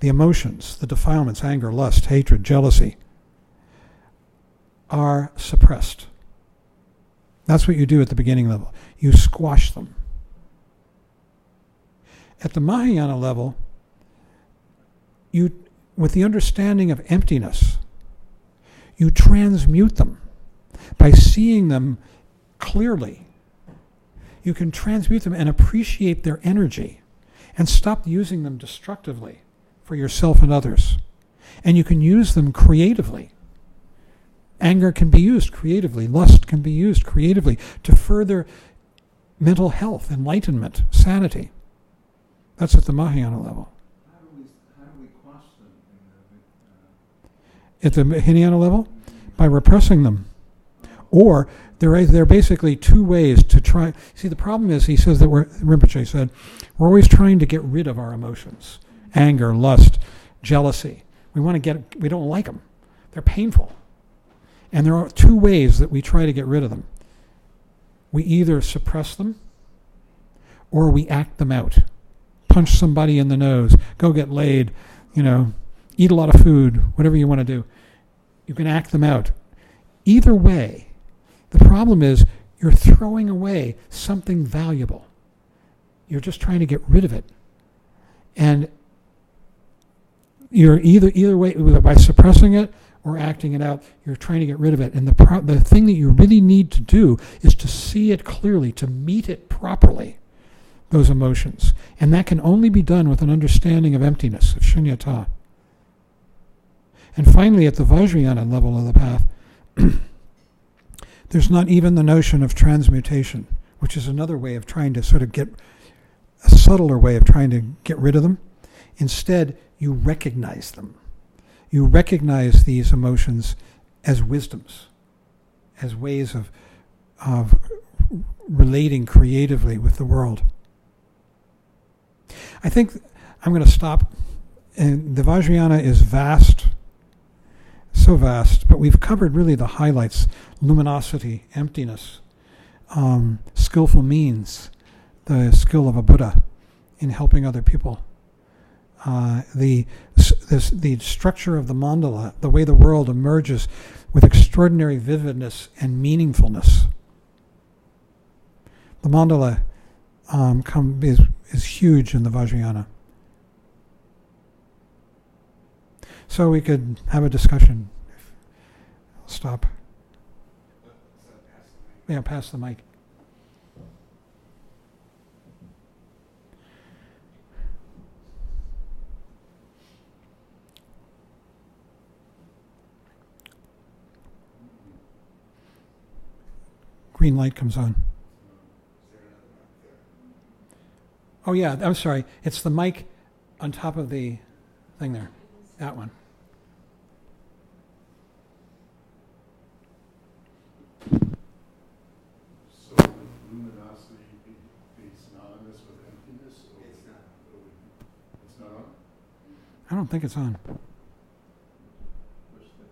the emotions, the defilements, anger, lust, hatred, jealousy, are suppressed. That's what you do at the beginning level. You squash them. At the Mahayana level, you, with the understanding of emptiness, you transmute them by seeing them clearly. You can transmute them and appreciate their energy and stop using them destructively for yourself and others. And you can use them creatively. Anger can be used creatively. Lust can be used creatively to further mental health, enlightenment, sanity. That's at the Mahayana level. How do we quash them At the Hinayana level? By repressing them. Or there are basically two ways to try. See, the problem is, he says that Rinpoche said, we're always trying to get rid of our emotions. Anger, lust, jealousy. We don't like them. They're painful. And there are two ways that we try to get rid of them. We either suppress them or we act them out. Punch somebody in the nose, go get laid, eat a lot of food, whatever you want to do. You can act them out. Either way, the problem is you're throwing away something valuable. You're just trying to get rid of it. And you're either way, by suppressing it or acting it out, you're trying to get rid of it. And the thing that you really need to do is to see it clearly, to meet it properly, those emotions. And that can only be done with an understanding of emptiness, of shunyata. And finally, at the Vajrayana level of the path, there's not even the notion of transmutation, which is another way of trying to sort of a subtler way of trying to get rid of them. Instead, you recognize them. You recognize these emotions as wisdoms, as ways of relating creatively with the world. I think I'm going to stop. And the Vajrayana is vast, so vast, but we've covered really the highlights: luminosity, emptiness, skillful means, the skill of a Buddha in helping other people, the structure of the mandala, the way the world emerges with extraordinary vividness and meaningfulness. The mandala is huge in the Vajrayana. So we could have a discussion. I'll stop. Yeah, pass the mic. Green light comes on. Oh yeah, I'm sorry. It's the mic on top of the thing there. That one. So would luminosity be synonymous with emptiness? Or it's not. It's not on? I don't think it's on. push the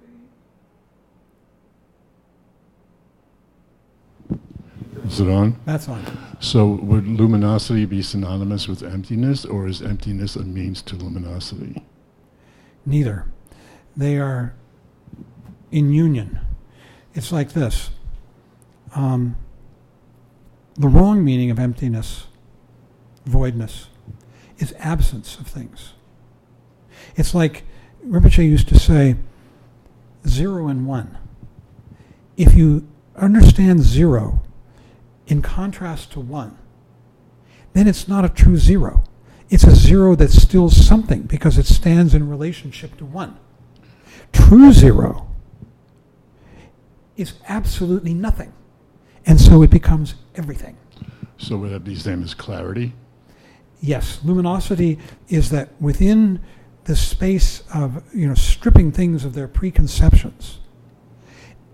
thingy? Is it on? That's on. So would luminosity be synonymous with emptiness, or is emptiness a means to luminosity? Neither. They are in union. It's like this. The wrong meaning of emptiness voidness, is absence of things. It's like Rinpoche used to say, 0 and 1. If you understand 0 in contrast to 1, then it's not a true 0. It's a 0 that's still something because it stands in relationship to 1. True 0 is absolutely nothing. And so it becomes everything. So would that be the same as clarity? Yes, luminosity is that within the space of, stripping things of their preconceptions,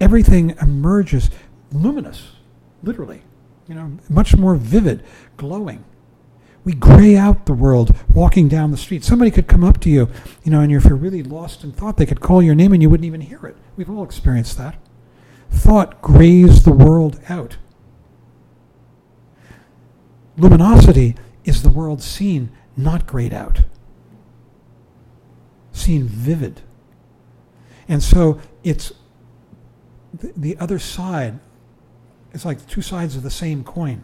everything emerges luminous, literally, much more vivid, glowing. We gray out the world walking down the street. Somebody could come up to you, and if you're really lost in thought, they could call your name and you wouldn't even hear it. We've all experienced that. Thought grays the world out. Luminosity is the world seen, not grayed out. Seen vivid. And so it's the other side. It's like two sides of the same coin.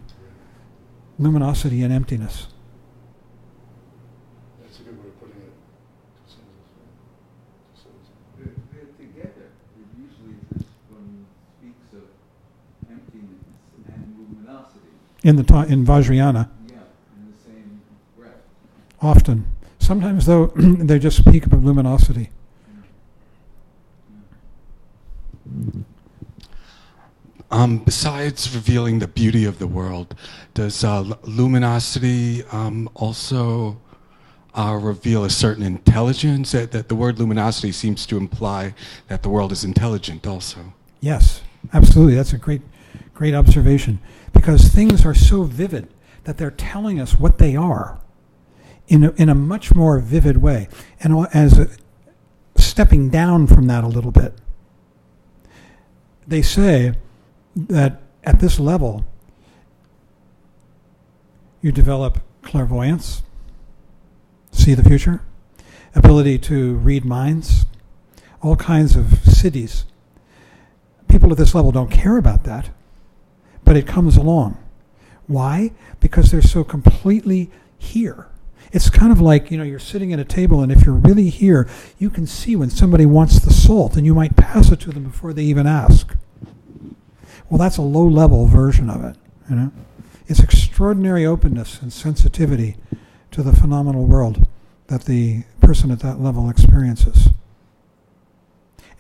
Luminosity and emptiness. That's a good way of putting it. They're together. It usually this one speaks of emptiness and luminosity. In Vajrayana. Yeah, in the same breath. Often. Sometimes, though, they just speak of luminosity. Besides revealing the beauty of the world, does luminosity also reveal a certain intelligence? That the word luminosity seems to imply that the world is intelligent also. Yes, absolutely. That's a great observation. Because things are so vivid that they're telling us what they are in a much more vivid way. And stepping down from that a little bit, they say that at this level, you develop clairvoyance, see the future, ability to read minds, all kinds of siddhis. People at this level don't care about that, but it comes along. Why? Because they're so completely here. It's kind of like, you're sitting at a table, and if you're really here, you can see when somebody wants the salt, and you might pass it to them before they even ask. Well, that's a low-level version of it, It's extraordinary openness and sensitivity to the phenomenal world that the person at that level experiences.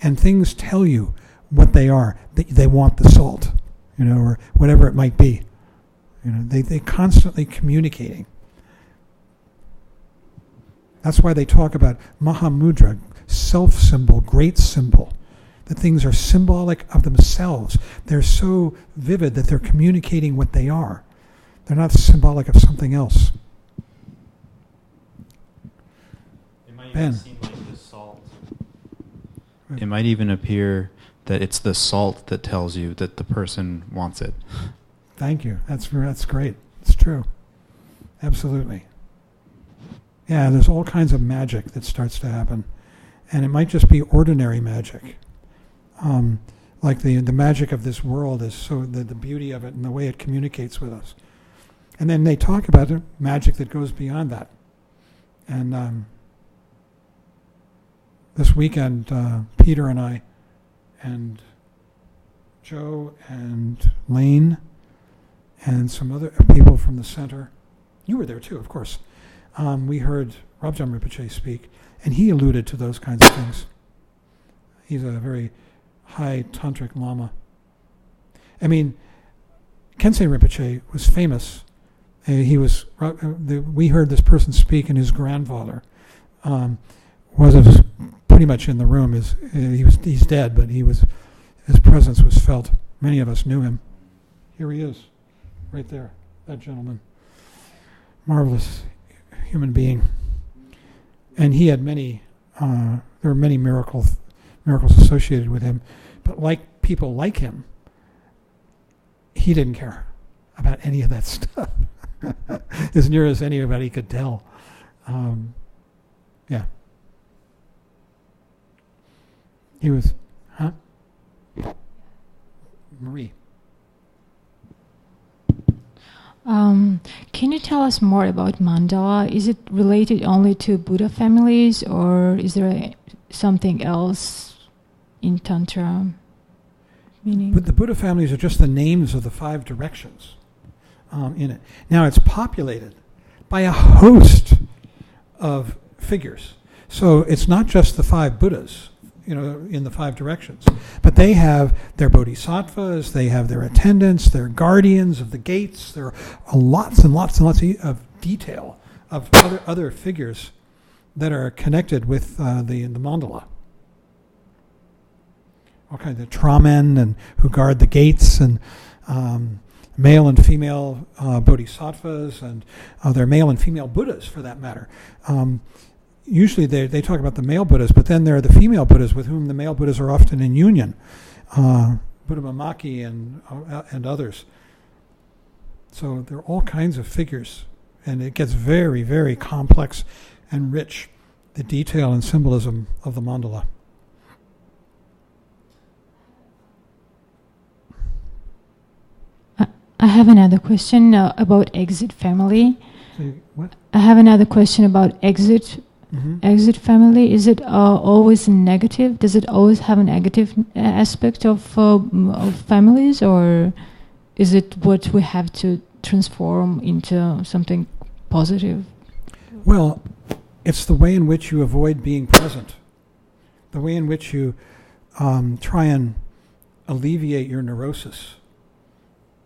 And things tell you what they are. They want the salt, or whatever it might be. They're constantly communicating. That's why they talk about Maha mudra, self-symbol, great symbol. That things are symbolic of themselves. They're so vivid that they're communicating what they are. They're not symbolic of something else. It might Ben. even seem like the salt. Right. It might even appear that it's the salt that tells you that the person wants it. Thank you. That's great. It's true. Absolutely. Yeah, there's all kinds of magic that starts to happen. And it might just be ordinary magic. Like the magic of this world is so the beauty of it and the way it communicates with us. And then they talk about magic that goes beyond that. And this weekend, Peter and I and Joe and Lane and some other people from the center, you were there too, of course, we heard Chögyam Rinpoche speak, and he alluded to those kinds of things. He's a very high tantric lama. I mean, Kensei Rinpoche was famous. We heard this person speak, and his grandfather was pretty much in the room. He's dead, but his presence was felt. Many of us knew him. Here he is, right there, that gentleman. Marvelous human being. And he had many, there were many miracles associated with him. But like people like him, he didn't care about any of that stuff. As near as anybody could tell. Yeah. He was, Marie. Can you tell us more about mandala? Is it related only to Buddha families, or is there something else in Tantra? Meaning? But the Buddha families are just the names of the 5 directions in it. Now it's populated by a host of figures. So it's not just the 5 Buddhas, in the 5 directions, but they have their bodhisattvas, they have their attendants, their guardians of the gates. There are lots and lots and lots of detail of other figures that are connected with the mandala. Okay, the tramen and who guard the gates, and male and female bodhisattvas, and there are male and female Buddhas for that matter. Usually they talk about the male Buddhas, but then there are the female Buddhas with whom the male Buddhas are often in union. Buddha Mamaki and others. So there are all kinds of figures, and it gets very, very complex and rich, the detail and symbolism of the mandala. I have another question about exit family. What? I have another question about exit. Mm-hmm. Exit family, is it always negative? Does it always have a negative aspect of families, or is it what we have to transform into something positive? Well, it's the way in which you avoid being present, the way in which you try and alleviate your neurosis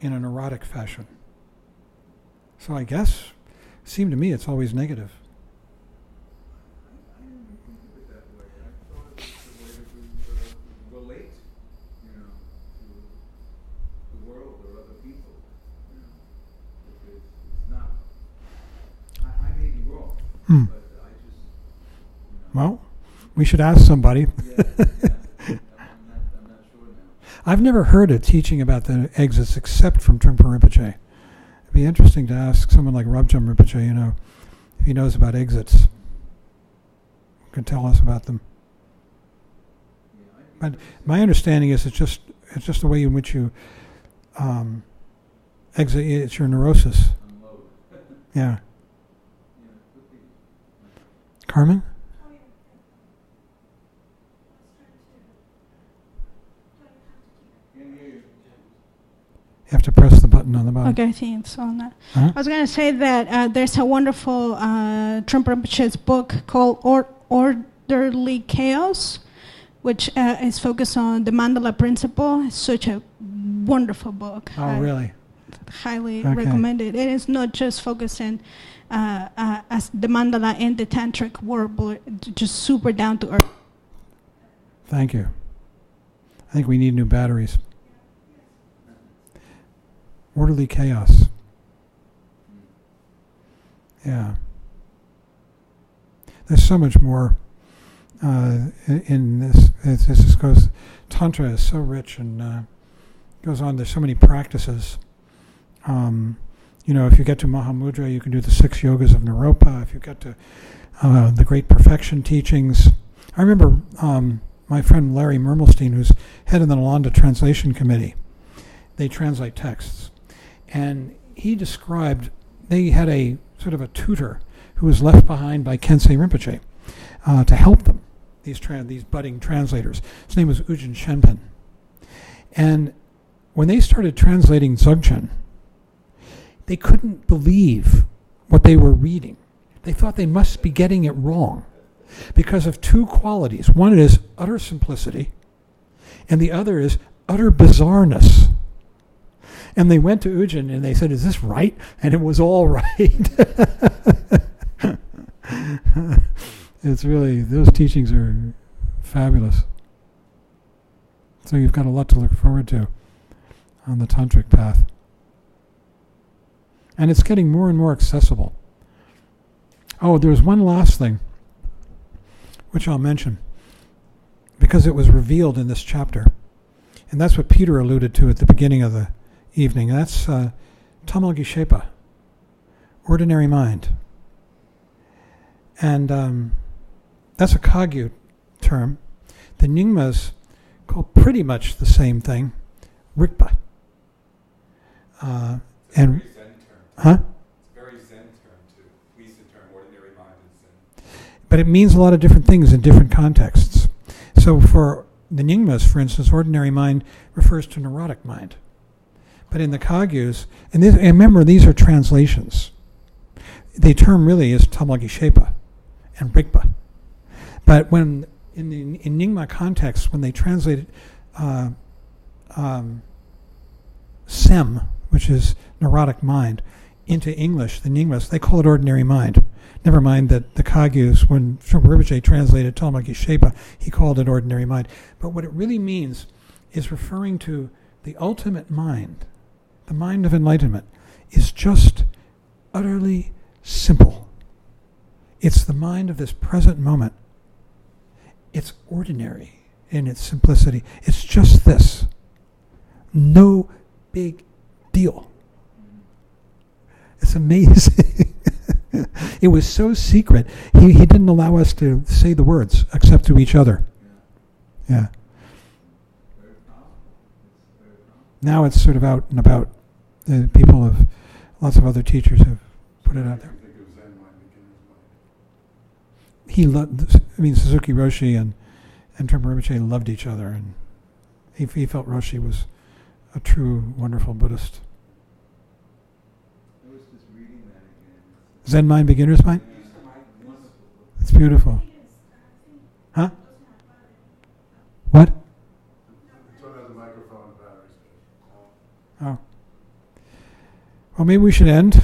in a neurotic fashion. So I guess, it seemed to me, it's always negative. Relate, to the world or other people, because it's not. I may be wrong, but I just. Well, we should ask somebody. Yeah. I'm not sure now. I've never heard a teaching about the exits except from Trungpa Rinpoche. It'd be interesting to ask someone like Chögyam Rinpoche, if he knows about exits. He can tell us about them. But my understanding is it's just the way in which you exit. It's your neurosis. Unload. Yeah. Carmen? You have to press the button on the bottom. Okay, I think it's on that. Huh? I was going to say that there's a wonderful Trungpa Rinpoche's book called Orderly Chaos, which is focused on the mandala principle. It's such a wonderful book. Oh, really? Highly Okay. recommended. It is not just focusing as the mandala in the tantric world, but just super down to earth. Thank you. I think we need new batteries. Orderly chaos. Yeah. There's so much more in this. This just goes. Tantra is so rich and goes on. There's so many practices. If you get to Maha mudra, you can do the 6 yogas of Naropa. If you get to the Great Perfection teachings, I remember my friend Larry Mermelstein, who's head of the Nalanda Translation Committee. They translate texts, and he described they had a sort of a tutor who was left behind by Kensei Rinpoche to help them. These budding translators. His name was Ujin Shenpen. And when they started translating Dzogchen, they couldn't believe what they were reading. They thought they must be getting it wrong because of 2 qualities. One is utter simplicity, and the other is utter bizarreness. And they went to Ujin and they said, "Is this right?" And it was all right. It's really, those teachings are fabulous. So you've got a lot to look forward to on the tantric path. And it's getting more and more accessible. Oh, there's one last thing, which I'll mention, because it was revealed in this chapter. And that's what Peter alluded to at the beginning of the evening. That's Tamalgi Shepa, ordinary mind. And that's a Kagyu term. The Nyingmas call pretty much the same thing, Rikpa. And But it means a lot of different things in different contexts. So for the Nyingmas, for instance, ordinary mind refers to neurotic mind. But in the Kagyus, and remember, these are translations. The term really is Tamagi Shepa and Rigpa. But when in Nyingma context, when they translate Sem, which is neurotic mind, into English, the Nyingmas, they call it ordinary mind. Never mind that the Kagyus, when Trungpa Rinpoche translated Tamagi Shepa, he called it ordinary mind. But what it really means is referring to the ultimate mind. The mind of enlightenment is just utterly simple. It's the mind of this present moment. It's ordinary in its simplicity. It's just this. No big deal. It's amazing. It was so secret. He didn't allow us to say the words except to each other. Yeah. Now it's sort of out and about. People have, lots of other teachers have put it out there. He loved, Suzuki Roshi and Trungpa Rinpoche loved each other, and he felt Roshi was a true, wonderful Buddhist. I was just reading that again. Zen Mind, Beginner's Mind? It's beautiful. Huh? What? Oh. Well, maybe we should end.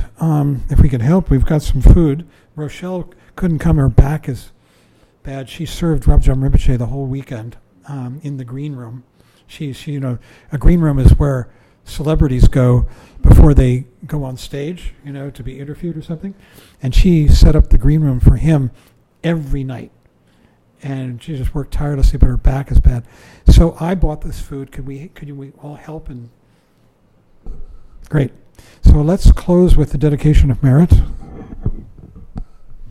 If we can help, we've got some food. Rochelle couldn't come. Her back is bad. She served Chögyam Rinpoche the whole weekend in the green room. She, a green room is where celebrities go before they go on stage, to be interviewed or something. And she set up the green room for him every night. And she just worked tirelessly, but her back is bad. So I bought this food. Could we all help? And great. So let's close with the dedication of merit.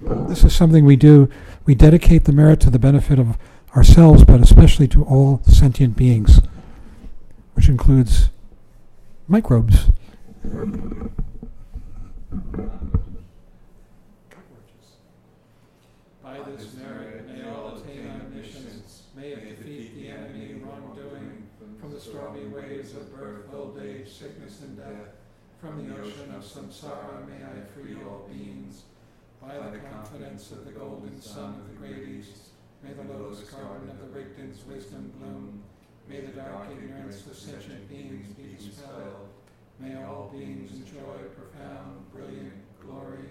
This is something we do. We dedicate the merit to the benefit of ourselves, but especially to all sentient beings, which includes microbes. By this merit, may all attain omniscience, may it defeat the enemy wrongdoing, from the stormy waves of birth, old age, sickness, and death. From the ocean of samsara, may I free all beings. By the confidence of the golden sun of the great east, may the lotus garden of the Rigden's wisdom bloom. May the dark ignorance of sentient beings be dispelled. May all beings enjoy profound, brilliant glory.